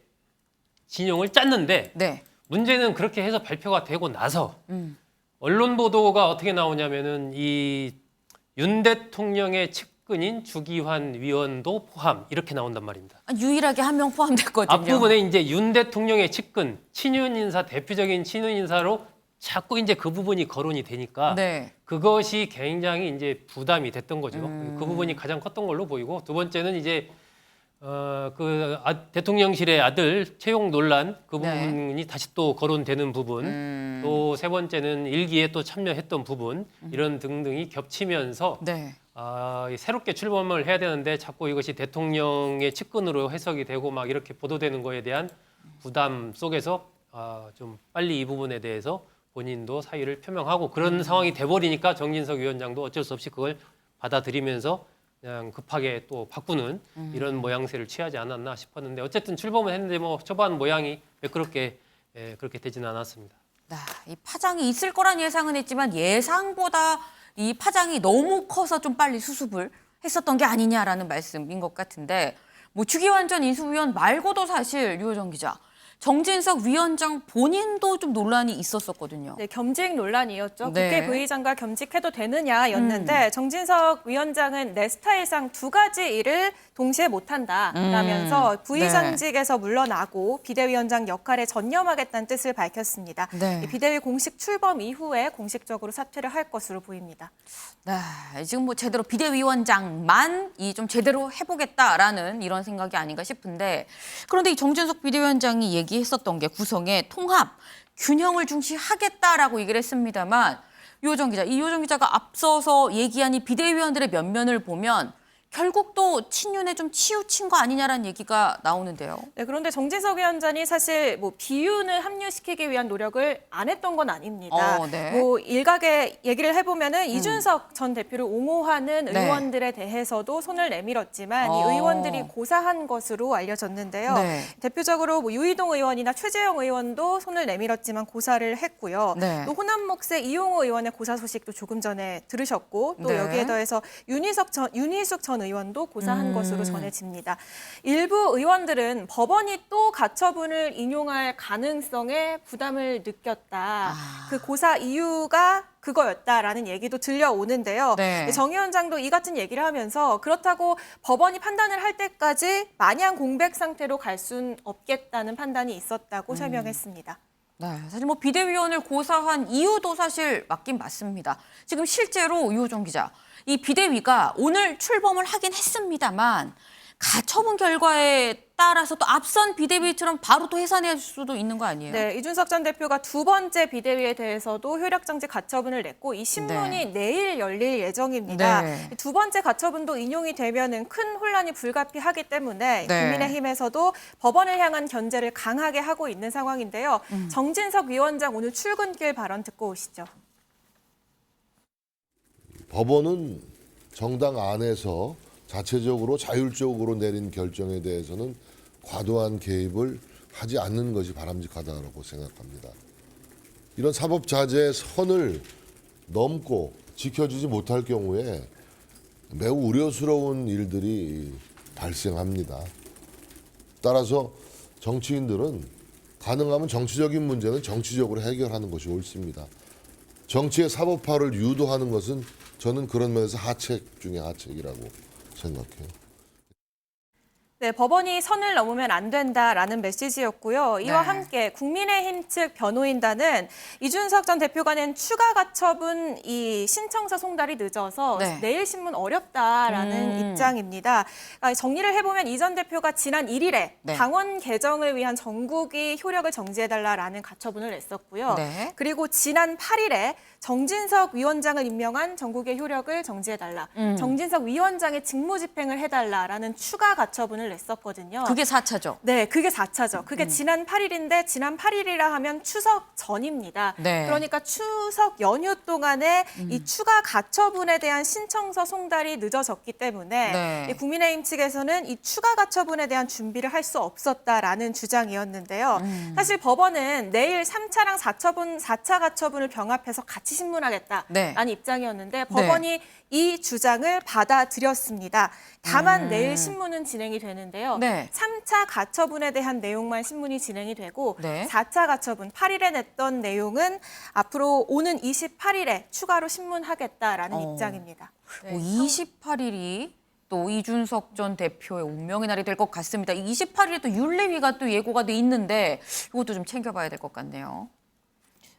진용을 짰는데 네. 문제는 그렇게 해서 발표가 되고 나서 언론 보도가 어떻게 나오냐면은 이 윤 대통령의 측근인 주기환 위원도 포함 이렇게 나온단 말입니다. 유일하게 한 명 포함됐거든요. 앞부분에 이제 윤 대통령의 측근, 친윤 인사, 대표적인 친윤 인사로 자꾸 이제 그 부분이 거론이 되니까 네. 그것이 굉장히 이제 부담이 됐던 거죠. 그 부분이 가장 컸던 걸로 보이고 두 번째는 이제 대통령실의 아들 채용 논란 그 부분이 다시 또 거론되는 부분, 또 세 번째는 일기에 또 참여했던 부분 이런 등등이 겹치면서 네. 새롭게 출범을 해야 되는데 자꾸 이것이 대통령의 측근으로 해석이 되고 막 이렇게 보도되는 거에 대한 부담 속에서 좀 빨리 이 부분에 대해서 본인도 사의를 표명하고 그런 상황이 돼버리니까 정진석 위원장도 어쩔 수 없이 그걸 받아들이면서 그냥 급하게 또 바꾸는 이런 모양새를 취하지 않았나 싶었는데 어쨌든 출범을 했는데 뭐 초반 모양이 매끄럽게 그렇게 되지는 않았습니다. 이 파장이 있을 거란 예상은 했지만 예상보다 이 파장이 너무 커서 좀 빨리 수습을 했었던 게 아니냐라는 말씀인 것 같은데 뭐 주기환 전 인수위원 말고도 사실 유호정 기자 정진석 위원장 본인도 좀 논란이 있었었거든요. 네, 겸직 논란이었죠. 네. 국회 부의장과 겸직해도 되느냐였는데 정진석 위원장은 내 스타일상 두 가지 일을 동시에 못한다라면서 부의장직에서 물러나고 비대위원장 역할에 전념하겠다는 뜻을 밝혔습니다. 네. 이 비대위 공식 출범 이후에 공식적으로 사퇴를 할 것으로 보입니다. 네, 지금 뭐 제대로 비대위원장만 좀 제대로 해보겠다라는 이런 생각이 아닌가 싶은데 그런데 이 정진석 비대위원장이 얘기했었던 게 구성의 통합, 균형을 중시하겠다라고 얘기를 했습니다만 유호정 기자가 앞서서 얘기한 이 비대위원들의 면면을 보면 결국 또 친윤에 좀 치우친 거 아니냐라는 얘기가 나오는데요. 네, 그런데 정진석 위원장이 사실 뭐 비윤을 합류시키기 위한 노력을 안 했던 건 아닙니다. 네. 뭐 일각에 얘기를 해보면은 이준석 전 대표를 옹호하는 네. 의원들에 대해서도 손을 내밀었지만 이 의원들이 고사한 것으로 알려졌는데요. 네. 대표적으로 뭐 유이동 의원이나 최재형 의원도 손을 내밀었지만 고사를 했고요. 네. 또 호남 몫의 이용호 의원의 고사 소식도 조금 전에 들으셨고 또 네. 여기에 더해서 윤희숙 전 의원도 고사한 것으로 전해집니다. 일부 의원들은 법원이 또 가처분을 인용할 가능성에 부담을 느꼈다. 그 고사 이유가 그거였다라는 얘기도 들려오는데요. 네. 정 위원장도 이 같은 얘기를 하면서 그렇다고 법원이 판단을 할 때까지 마냥 공백 상태로 갈 수는 없겠다는 판단이 있었다고 설명했습니다. 네, 사실 뭐 비대위원을 고사한 이유도 사실 맞긴 맞습니다. 지금 실제로 유호정 기자, 이 비대위가 오늘 출범을 하긴 했습니다만 가처분 결과에 따라서 또 앞선 비대위처럼 바로 또 해산할 수도 있는 거 아니에요? 네, 이준석 전 대표가 두 번째 비대위에 대해서도 효력정지 가처분을 냈고 이 신문이 내일 열릴 예정입니다. 네. 두 번째 가처분도 인용이 되면은 큰 혼란이 불가피하기 때문에 네. 국민의힘에서도 법원을 향한 견제를 강하게 하고 있는 상황인데요. 정진석 위원장 오늘 출근길 발언 듣고 오시죠. 법원은 정당 안에서 자체적으로 자율적으로 내린 결정에 대해서는 과도한 개입을 하지 않는 것이 바람직하다고 생각합니다. 이런 사법자재의 선을 넘고 지켜주지 못할 경우에 매우 우려스러운 일들이 발생합니다. 따라서 정치인들은 가능하면 정치적인 문제는 정치적으로 해결하는 것이 옳습니다. 정치의 사법화를 유도하는 것은 저는 그런 면에서 하책 중에 하책이라고 생각해요. 네, 법원이 선을 넘으면 안 된다라는 메시지였고요. 이와 네. 함께 국민의힘 측 변호인단은 이준석 전 대표가 낸 추가 가처분 이 신청서 송달이 늦어서 네. 내일 신문 어렵다라는 입장입니다. 정리를 해보면 이 전 대표가 지난 1일에 네. 당원 개정을 위한 전국이 효력을 정지해달라라는 가처분을 냈었고요. 네. 그리고 지난 8일에 정진석 위원장을 임명한 전국의 효력을 정지해달라. 정진석 위원장의 직무집행을 해달라라는 추가 가처분을 냈었거든요. 그게 4차죠. 네, 그게 4차죠. 그게 지난 8일인데 지난 8일이라 하면 추석 전입니다. 네. 그러니까 추석 연휴 동안에 이 추가 가처분에 대한 신청서 송달이 늦어졌기 때문에 네. 이 국민의힘 측에서는 이 추가 가처분에 대한 준비를 할 수 없었다라는 주장이었는데요. 사실 법원은 내일 3차랑 4차 가처분을 병합해서 같이 신문하겠다라는 네. 입장이었는데 법원이 이 주장을 받아들였습니다. 다만 내일 신문은 진행이 되는데요. 네. 3차 가처분에 대한 내용만 신문이 진행이 되고 네. 4차 가처분 8일에 냈던 내용은 앞으로 오는 28일에 추가로 신문하겠다라는 입장입니다. 28일이 또 이준석 전 대표의 운명의 날이 될 것 같습니다. 28일에 또 윤리위가 또 예고가 돼 있는데 이것도 좀 챙겨봐야 될 것 같네요.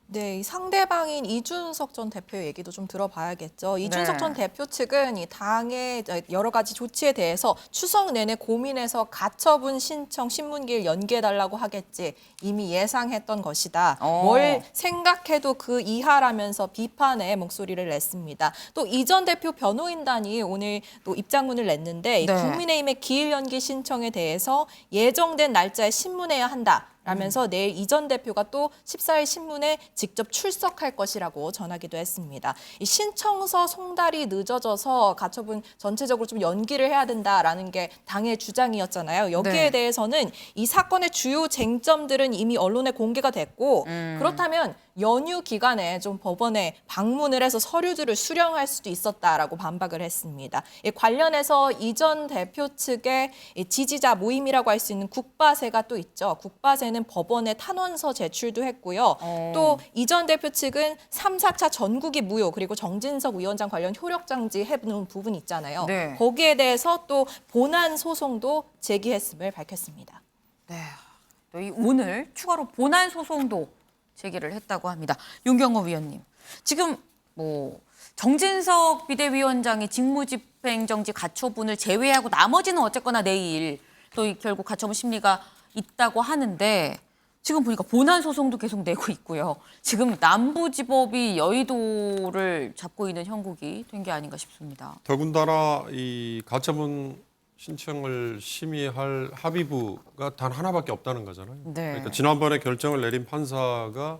네, 이 상대방인 이준석 전 대표 얘기도 좀 들어봐야겠죠. 이준석 전 대표 측은 이 당의 여러 가지 조치에 대해서 추석 내내 고민해서 가처분 신청 신문기를 연기해달라고 하겠지 이미 예상했던 것이다. 뭘 생각해도 그 이하라면서 비판의 목소리를 냈습니다. 또 이 전 대표 변호인단이 오늘 또 입장문을 냈는데 이 국민의힘의 기일 연기 신청에 대해서 예정된 날짜에 신문해야 한다. 라면서 내일 이 전 대표가 또 14일 신문에 직접 출석할 것이라고 전하기도 했습니다. 이 신청서 송달이 늦어져서 가처분 전체적으로 좀 연기를 해야 된다라는 게 당의 주장이었잖아요. 여기에 대해서는 이 사건의 주요 쟁점들은 이미 언론에 공개가 됐고 그렇다면 연휴 기간에 좀 법원에 방문을 해서 서류들을 수령할 수도 있었다라고 반박을 했습니다. 관련해서 이 전 대표 측의 지지자 모임이라고 할 수 있는 국바세가 또 있죠. 국바세는 법원에 탄원서 제출도 했고요. 또 이 전 대표 측은 3, 4차 전국이 무효 그리고 정진석 위원장 관련 효력 정지 해놓은 부분 있잖아요. 네. 거기에 대해서 또 본안 소송도 제기했음을 밝혔습니다. 네. 또 오늘 추가로 본안 소송도 제기를 했다고 합니다. 윤경호 위원님, 지금 정진석 비대위원장이 직무집행정지 가처분을 제외하고 나머지는 어쨌거나 내일 또 결국 가처분 심리가 있다고 하는데 지금 보니까 본안 소송도 계속 내고 있고요. 지금 남부지법이 여의도를 잡고 있는 형국이 된 게 아닌가 싶습니다. 더군다나 이 가처분 신청을 심의할 합의부가 단 하나밖에 없다는 거잖아요. 네. 그러니까 지난번에 결정을 내린 판사가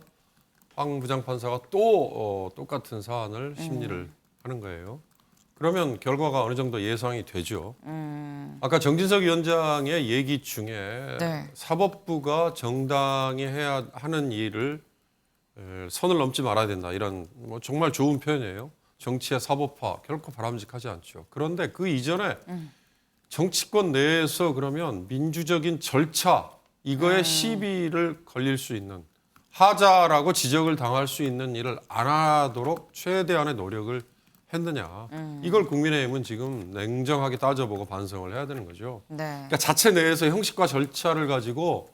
황 부장판사가 또 똑같은 사안을 심리를 하는 거예요. 그러면 결과가 어느 정도 예상이 되죠. 아까 정진석 위원장의 얘기 중에 사법부가 정당히 해야 하는 일을 선을 넘지 말아야 된다. 이런 정말 좋은 표현이에요. 정치의 사법화 결코 바람직하지 않죠. 그런데 그 이전에 정치권 내에서 그러면 민주적인 절차 이거에 시비를 걸릴 수 있는 하자라고 지적을 당할 수 있는 일을 안 하도록 최대한의 노력을 했느냐. 이걸 국민의힘은 지금 냉정하게 따져보고 반성을 해야 되는 거죠. 그러니까 자체 내에서 형식과 절차를 가지고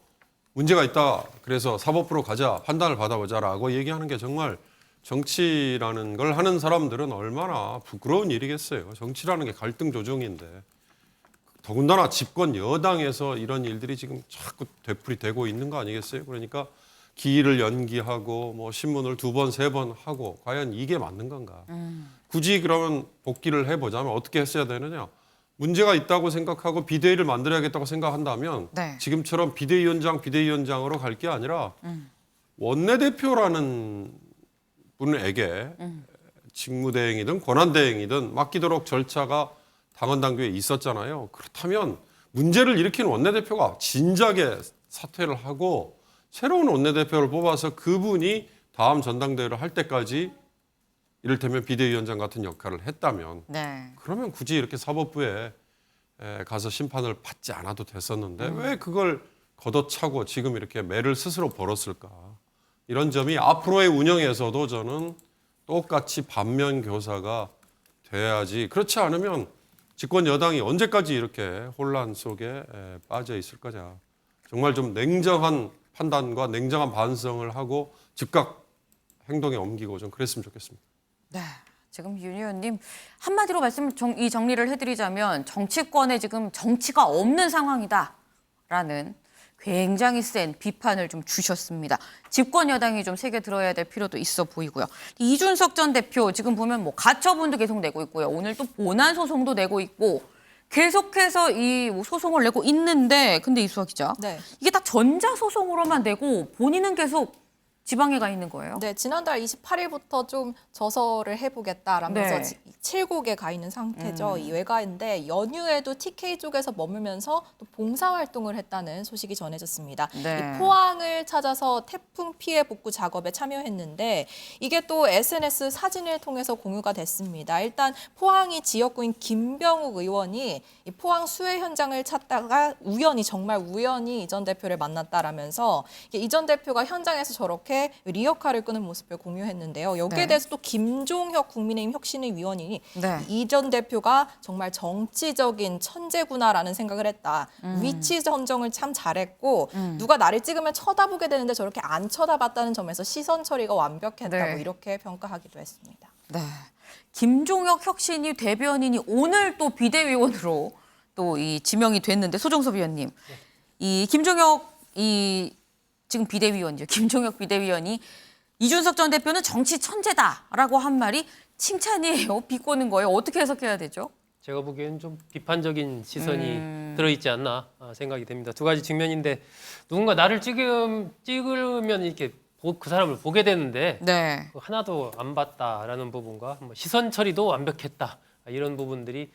문제가 있다. 그래서 사법부로 가자. 판단을 받아보자라고 얘기하는 게 정말 정치라는 걸 하는 사람들은 얼마나 부끄러운 일이겠어요. 정치라는 게 갈등 조정인데. 더군다나 집권 여당에서 이런 일들이 지금 자꾸 되풀이되고 있는 거 아니겠어요? 그러니까 기일을 연기하고 신문을 2번, 3번 하고 과연 이게 맞는 건가? 굳이 그러면 복귀를 해보자면 어떻게 했어야 되느냐? 문제가 있다고 생각하고 비대위를 만들어야겠다고 생각한다면 지금처럼 비대위원장으로 갈 게 아니라 원내대표라는 분에게 직무대행이든 권한대행이든 맡기도록 절차가 당원 당규에 있었잖아요. 그렇다면 문제를 일으킨 원내대표가 진작에 사퇴를 하고 새로운 원내대표를 뽑아서 그분이 다음 전당대회를 할 때까지 이를테면 비대위원장 같은 역할을 했다면 그러면 굳이 이렇게 사법부에 가서 심판을 받지 않아도 됐었는데 왜 그걸 걷어차고 지금 이렇게 매를 스스로 벌었을까? 이런 점이 앞으로의 운영에서도 저는 똑같이 반면 교사가 돼야지. 그렇지 않으면 집권 여당이 언제까지 이렇게 혼란 속에 빠져 있을 거냐. 정말 좀 냉정한 판단과 냉정한 반성을 하고 즉각 행동에 옮기고 좀 그랬으면 좋겠습니다. 네, 지금 윤 의원님 한마디로 정리를 해드리자면 정치권에 지금 정치가 없는 상황이다라는 굉장히 센 비판을 좀 주셨습니다. 집권 여당이 좀 세게 들어야 될 필요도 있어 보이고요. 이준석 전 대표 지금 보면 뭐 가처분도 계속 내고 있고요. 오늘 또 본안 소송도 내고 있고 계속해서 이 소송을 내고 있는데 근데 이수아 기자, 네. 이게 이게 다 전자 소송으로만 내고 본인은 계속 지방에 가 있는 거예요? 네, 지난달 28일부터 좀 저서를 해보겠다라면서 네. 7국에 가 있는 상태죠. 이 외가인데 연휴에도 TK 쪽에서 머물면서 또 봉사활동을 했다는 소식이 전해졌습니다. 네. 이 포항을 찾아서 태풍 피해 복구 작업에 참여했는데 이게 또 SNS 사진을 통해서 공유가 됐습니다. 일단 포항이 지역구인 김병욱 의원이 이 포항 수해 현장을 찾다가 정말 우연히 이 전 대표를 만났다라면서 이 전 대표가 현장에서 저렇게 리어카를 끄는 모습을 공유했는데요. 여기에 네. 대해서 또 김종혁 국민의힘 혁신위 위원이 네. 이 전 대표가 정말 정치적인 천재구나라는 생각을 했다. 위치 선정을 참 잘했고 누가 나를 찍으면 쳐다보게 되는데 저렇게 안 쳐다봤다는 점에서 시선 처리가 완벽했다고 네. 이렇게 평가하기도 했습니다. 네. 김종혁 혁신위 대변인이 오늘 또 비대위원으로 또 이 지명이 됐는데 소정섭 위원님, 이 김종혁 지금 비대위원이죠. 김종혁 비대위원이 이준석 전 대표는 정치 천재다라고 한 말이 칭찬이에요? 비꼬는 거예요? 어떻게 해석해야 되죠? 제가 보기에는 좀 비판적인 시선이 들어있지 않나 생각이 됩니다. 두 가지 측면인데 누군가 나를 찍으면 이렇게 그 사람을 보게 되는데 네. 하나도 안 봤다라는 부분과 뭐 시선 처리도 완벽했다 이런 부분들이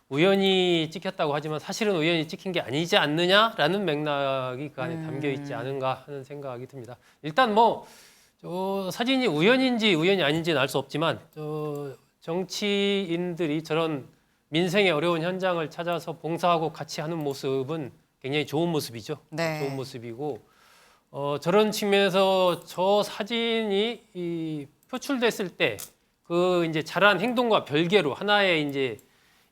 우연히 찍혔다고 하지만 사실은 우연히 찍힌 게 아니지 않느냐라는 맥락이 그 안에 담겨 있지 않은가 하는 생각이 듭니다. 일단 뭐 사진이 우연인지 우연이 아닌지는 알 수 없지만 정치인들이 저런 민생의 어려운 현장을 찾아서 봉사하고 같이 하는 모습은 굉장히 좋은 모습이죠. 네. 좋은 모습이고 저런 측면에서 저 사진이 표출됐을 때 그 이제 잘한 행동과 별개로 하나의 이제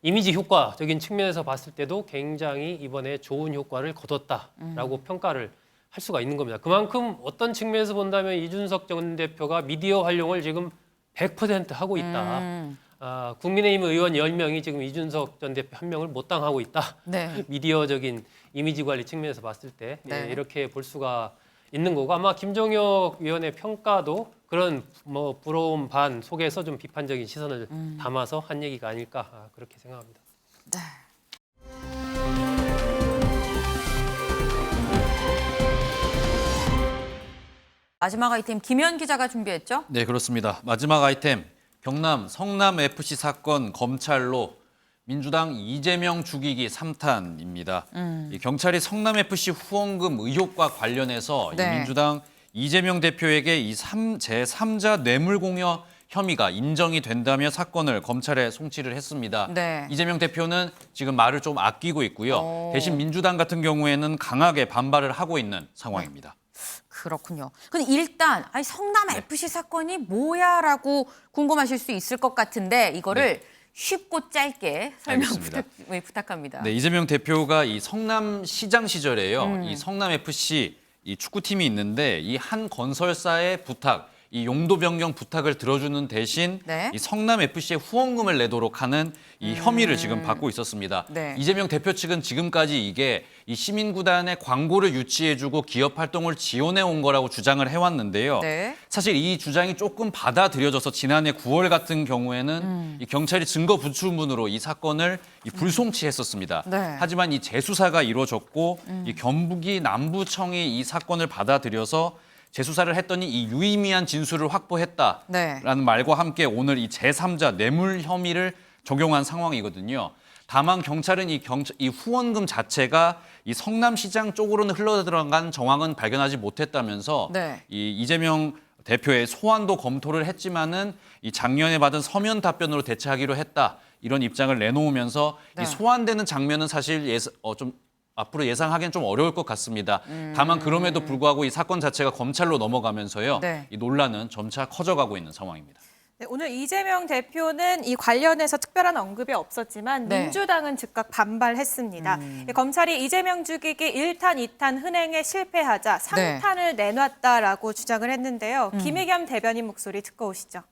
이미지 효과적인 측면에서 봤을 때도 굉장히 이번에 좋은 효과를 거뒀다라고 평가를 할 수가 있는 겁니다. 그만큼 어떤 측면에서 본다면 이준석 전 대표가 미디어 활용을 지금 100% 하고 있다. 국민의힘 의원 10명이 지금 이준석 전 대표 한 명을 못 당하고 있다. 네. 미디어적인 이미지 관리 측면에서 봤을 때 네. 이렇게 볼 수가 있는 거고 아마 김종혁 위원의 평가도 그런 뭐 부러움 반 속에서 좀 비판적인 시선을 담아서 한 얘기가 아닐까 그렇게 생각합니다. 네. 마지막 아이템 김현 기자가 준비했죠? 네, 그렇습니다. 마지막 아이템 경남 성남FC 사건 검찰로 민주당 이재명 죽이기 3탄입니다. 이 경찰이 성남FC 후원금 의혹과 관련해서 네. 이 민주당 이재명 대표에게 이 제3자 뇌물공여 혐의가 인정이 된다며 사건을 검찰에 송치를 했습니다. 네. 이재명 대표는 지금 말을 좀 아끼고 있고요. 대신 민주당 같은 경우에는 강하게 반발을 하고 있는 상황입니다. 그렇군요. 근데 일단 성남 FC 사건이 뭐야라고 궁금하실 수 있을 것 같은데 이거를 쉽고 짧게 설명 부탁합니다. 네, 이재명 대표가 이 성남시장 시절에요. 이 성남FC 이 축구팀이 있는데 이 한 건설사의 부탁, 이 용도 변경 부탁을 들어주는 대신 네. 이 성남FC에 후원금을 내도록 하는 이 혐의를 지금 받고 있었습니다. 네. 이재명 대표 측은 지금까지 이게 이 시민구단의 광고를 유치해주고 기업 활동을 지원해 온 거라고 주장을 해왔는데요. 네. 사실 이 주장이 조금 받아들여져서 지난해 9월 같은 경우에는 이 경찰이 증거 부출문으로 이 사건을 이 불송치했었습니다. 네. 하지만 이 재수사가 이루어졌고 이 경북이 남부청이 이 사건을 받아들여서 재수사를 했더니 이 유의미한 진술을 확보했다라는 네. 말과 함께 오늘 이 제3자 뇌물 혐의를 적용한 상황이거든요. 다만 경찰은 이 후원금 자체가 이 성남시장 쪽으로는 흘러들어간 정황은 발견하지 못했다면서 네. 이 이재명 대표의 소환도 검토를 했지만은 이 작년에 받은 서면 답변으로 대처하기로 했다 이런 입장을 내놓으면서 네. 이 소환되는 장면은 사실 좀 앞으로 예상하기는 좀 어려울 것 같습니다. 다만 그럼에도 불구하고 이 사건 자체가 검찰로 넘어가면서요. 네. 이 논란은 점차 커져가고 있는 상황입니다. 네, 오늘 이재명 대표는 이 관련해서 특별한 언급이 없었지만 네. 민주당은 즉각 반발했습니다. 검찰이 이재명 죽이기 1탄, 2탄 흔행에 실패하자 3탄을 내놨다라고 주장을 했는데요. 김의겸 대변인 목소리 듣고 오시죠.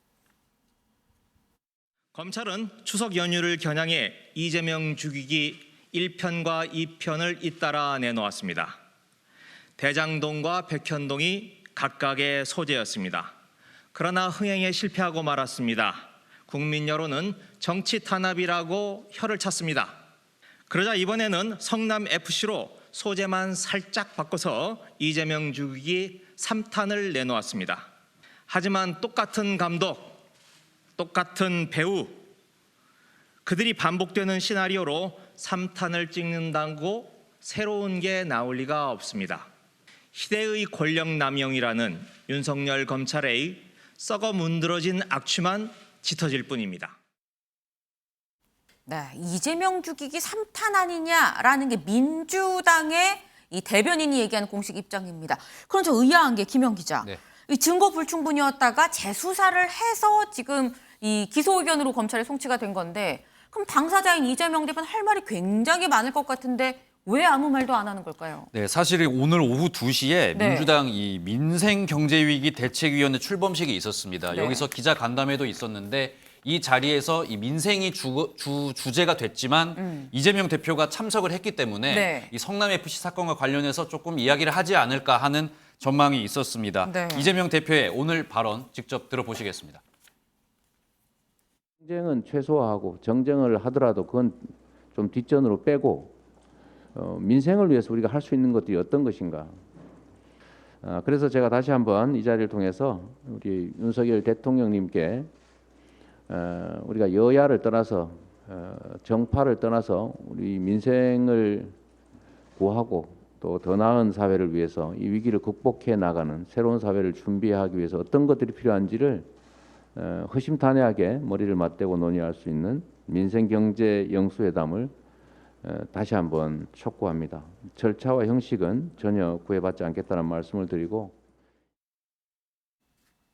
검찰은 추석 연휴를 겨냥해 이재명 죽이기 1편과 2편을 잇따라 내놓았습니다. 대장동과 백현동이 각각의 소재였습니다. 그러나 흥행에 실패하고 말았습니다. 국민 여론은 정치 탄압이라고 혀를 찼습니다. 그러자 이번에는 성남FC로 소재만 살짝 바꿔서 이재명 죽이기 3탄을 내놓았습니다. 하지만 똑같은 감독, 똑같은 배우, 그들이 반복되는 시나리오로 3탄을 찍는다고 새로운 게 나올 리가 없습니다. 시대의 권력 남용이라는 윤석열 검찰의 썩어 문드러진 악취만 짙어질 뿐입니다. 네, 이재명 죽이기 3탄 아니냐라는 게 민주당의 이 대변인이 얘기하는 공식 입장입니다. 그럼 저 의아한 게 김영 기자, 이 증거 불충분이었다가 재수사를 해서 지금 이 기소 의견으로 검찰에 송치가 된 건데, 그럼 당사자인 이재명 대표는 할 말이 굉장히 많을 것 같은데 왜 아무 말도 안 하는 걸까요? 네, 사실 오늘 오후 2시에 네. 민주당 이 민생경제위기 대책위원회 출범식이 있었습니다. 네. 여기서 기자간담회도 있었는데 이 자리에서 이 민생이 주제가 됐지만 이재명 대표가 참석을 했기 때문에 네. 이 성남FC 사건과 관련해서 조금 이야기를 하지 않을까 하는 전망이 있었습니다. 네. 이재명 대표의 오늘 발언 직접 들어보시겠습니다. 정쟁은 최소화하고 정쟁을 하더라도 그건 좀 뒷전으로 빼고 민생을 위해서 우리가 할 수 있는 것들이 어떤 것인가. 그래서 제가 다시 한번 이 자리를 통해서 우리 윤석열 대통령님께 우리가 여야를 떠나서 정파를 떠나서 우리 민생을 구하고 또 더 나은 사회를 위해서 이 위기를 극복해 나가는 새로운 사회를 준비하기 위해서 어떤 것들이 필요한지를 허심탄회하게 머리를 맞대고 논의할 수 있는 민생경제 영수회담을 다시 한번 촉구합니다. 절차와 형식은 전혀 구애받지 않겠다는 말씀을 드리고,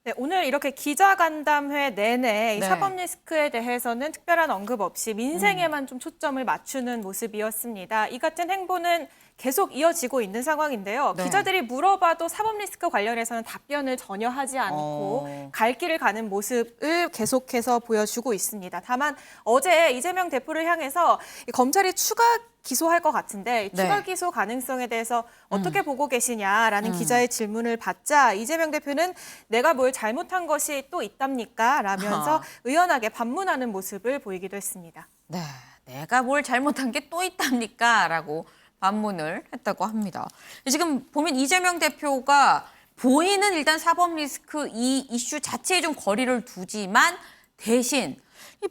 네, 오늘 이렇게 기자간담회 내내 이 네. 사법 리스크에 대해서는 특별한 언급 없이 민생에만 좀 초점을 맞추는 모습이었습니다. 이 같은 행보는 계속 이어지고 있는 상황인데요. 네. 기자들이 물어봐도 사법 리스크 관련해서는 답변을 전혀 하지 않고 갈 길을 가는 모습을 계속해서 보여주고 있습니다. 다만 어제 이재명 대표를 향해서 이 검찰이 추가 기소할 것 같은데 네. 추가 기소 가능성에 대해서 어떻게 보고 계시냐라는 기자의 질문을 받자 이재명 대표는 내가 뭘 잘못한 것이 또 있답니까? 라면서 의연하게 반문하는 모습을 보이기도 했습니다. 네, 내가 뭘 잘못한 게 또 있답니까? 라고 반문을 했다고 합니다. 지금 보면 이재명 대표가 본인은 일단 사법 리스크 이 이슈 자체에 좀 거리를 두지만 대신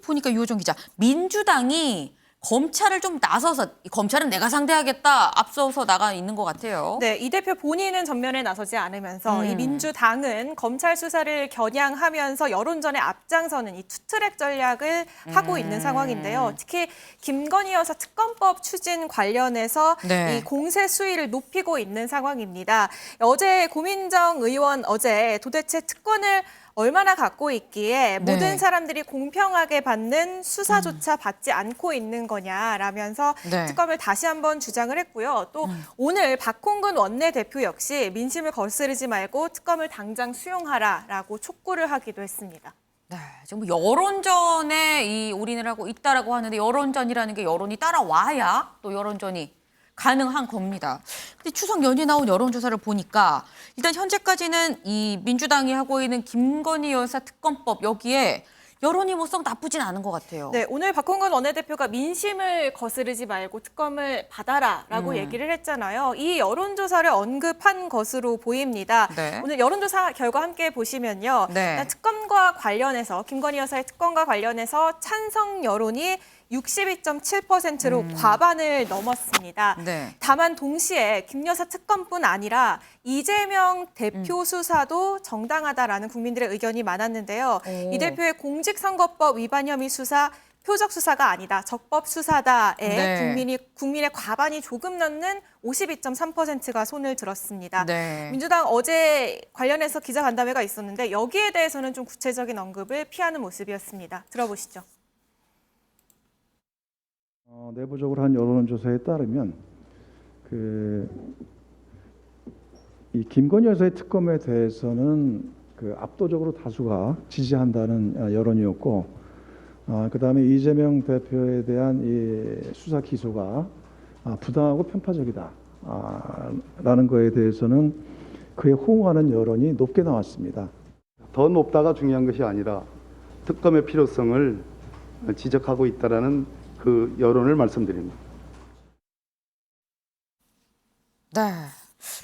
보니까 유호정 기자, 민주당이 검찰을 좀 나서서 검찰은 내가 상대하겠다 앞서서 나가 있는 것 같아요. 네, 이 대표 본인은 전면에 나서지 않으면서 이 민주당은 검찰 수사를 겨냥하면서 여론전에 앞장서는 이 투트랙 전략을 하고 있는 상황인데요. 특히 김건희 여사 특검법 추진 관련해서 네. 이 공세 수위를 높이고 있는 상황입니다. 어제 고민정 의원 도대체 특권을 얼마나 갖고 있기에 네. 모든 사람들이 공평하게 받는 수사조차 받지 않고 있는 거냐라면서 네. 특검을 다시 한번 주장을 했고요. 또 오늘 박홍근 원내대표 역시 민심을 거스르지 말고 특검을 당장 수용하라라고 촉구를 하기도 했습니다. 네, 지금 여론전에 이 올인을 하고 있다라고 하는데 여론전이라는 게 여론이 따라와야 또 여론전이 가능한 겁니다. 근데 추석 연휴 나온 여론조사를 보니까 일단 현재까지는 이 민주당이 하고 있는 김건희 여사 특검법 여기에 여론이 뭐 썩 나쁘진 않은 것 같아요. 네, 오늘 박홍근 원내대표가 민심을 거스르지 말고 특검을 받아라라고 얘기를 했잖아요. 이 여론조사를 언급한 것으로 보입니다. 네. 오늘 여론조사 결과 함께 보시면요. 네. 일단 특검과 관련해서 김건희 여사의 특검과 관련해서 찬성 여론이 62.7%로 과반을 넘었습니다. 네. 다만 동시에 김 여사 특검뿐 아니라 이재명 대표 수사도 정당하다라는 국민들의 의견이 많았는데요. 이 대표의 공직선거법 위반 혐의 수사 표적 수사가 아니다, 적법 수사다에 네. 국민의 과반이 조금 넘는 52.3%가 손을 들었습니다. 네. 민주당 어제 관련해서 기자간담회가 있었는데 여기에 대해서는 좀 구체적인 언급을 피하는 모습이었습니다. 들어보시죠. 내부적으로 한 여론조사에 따르면 이 김건희 여사의 특검에 대해서는 압도적으로 다수가 지지한다는 여론이었고, 그다음에 이재명 대표에 대한 이 수사 기소가 부당하고 편파적이다. 라는 거에 대해서는 그에 호응하는 여론이 높게 나왔습니다. 더 높다가 중요한 것이 아니라 특검의 필요성을 지적하고 있다라는 그 여론을 말씀드립니다. 네,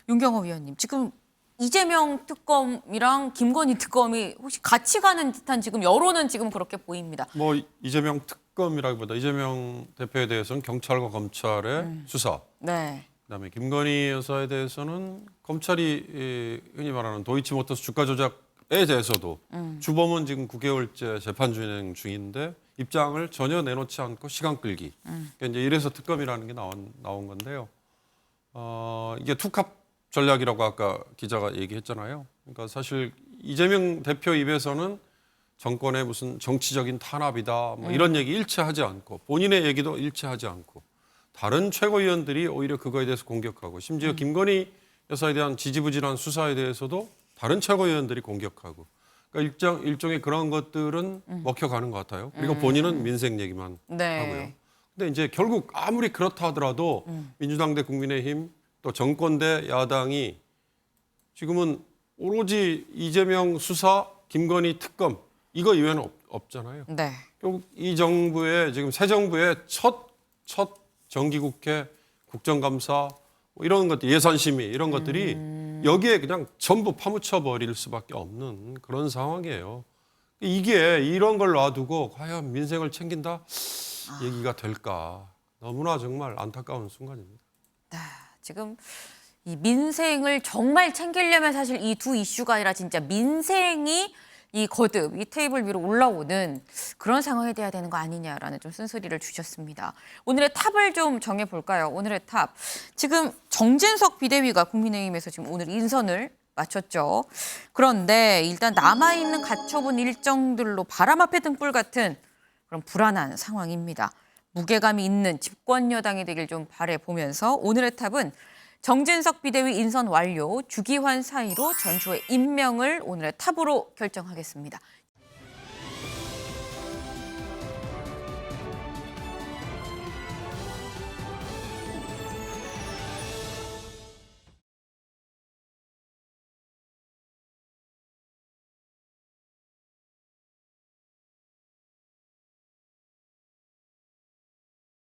윤경호 위원님, 지금 이재명 특검이랑 김건희 특검이 혹시 같이 가는 듯한 지금 여론은 지금 그렇게 보입니다. 뭐 이재명 특검이라기보다 이재명 대표에 대해서는 경찰과 검찰의 수사. 네. 그다음에 김건희 여사에 대해서는 검찰이 흔히 말하는 도이치모터스 주가 조작에 대해서도 주범은 지금 9개월째 재판 진행 중인데 입장을 전혀 내놓지 않고 시간 끌기. 그러니까 이제 이래서 특검이라는 게 나온 건데요. 이게 투캅 전략이라고 아까 기자가 얘기했잖아요. 그러니까 사실 이재명 대표 입에서는 정권의 무슨 정치적인 탄압이다 뭐 이런 얘기 일치하지 않고 본인의 얘기도 일치하지 않고 다른 최고위원들이 오히려 그거에 대해서 공격하고 심지어 김건희 여사에 대한 지지부진한 수사에 대해서도 다른 최고위원들이 공격하고 그러니까 일종의 그런 것들은 먹혀가는 것 같아요. 그리고 본인은 민생 얘기만 네. 하고요. 근데 이제 결국 아무리 그렇다 하더라도 민주당 대 국민의힘 또 정권 대 야당이 지금은 오로지 이재명 수사, 김건희 특검 이거 이외에는 없잖아요. 네. 결국 이 정부의 지금 새 정부의 첫 정기국회 국정감사 뭐 이런 것들 예산심의 이런 것들이 여기에 그냥 전부 파묻혀 버릴 수밖에 없는 그런 상황이에요. 이게 이런 걸 놔두고 과연 민생을 챙긴다 얘기가 될까 너무나 정말 안타까운 순간입니다. 지금 이 민생을 정말 챙기려면 사실 이 두 이슈가 아니라 진짜 민생이 이 거듭 이 테이블 위로 올라오는 그런 상황이 돼야 되는 거 아니냐라는 좀 쓴소리를 주셨습니다. 오늘의 탑을 좀 정해볼까요? 오늘의 탑. 지금 정진석 비대위가 국민의힘에서 지금 오늘 인선을 마쳤죠. 그런데 일단 남아있는 가처분 일정들로 바람 앞에 등불 같은 그런 불안한 상황입니다. 무게감이 있는 집권 여당이 되길 좀 바라보면서 오늘의 탑은 정진석 비대위 인선 완료, 주기환 사이로 전주의 임명을 오늘의 탑으로 결정하겠습니다.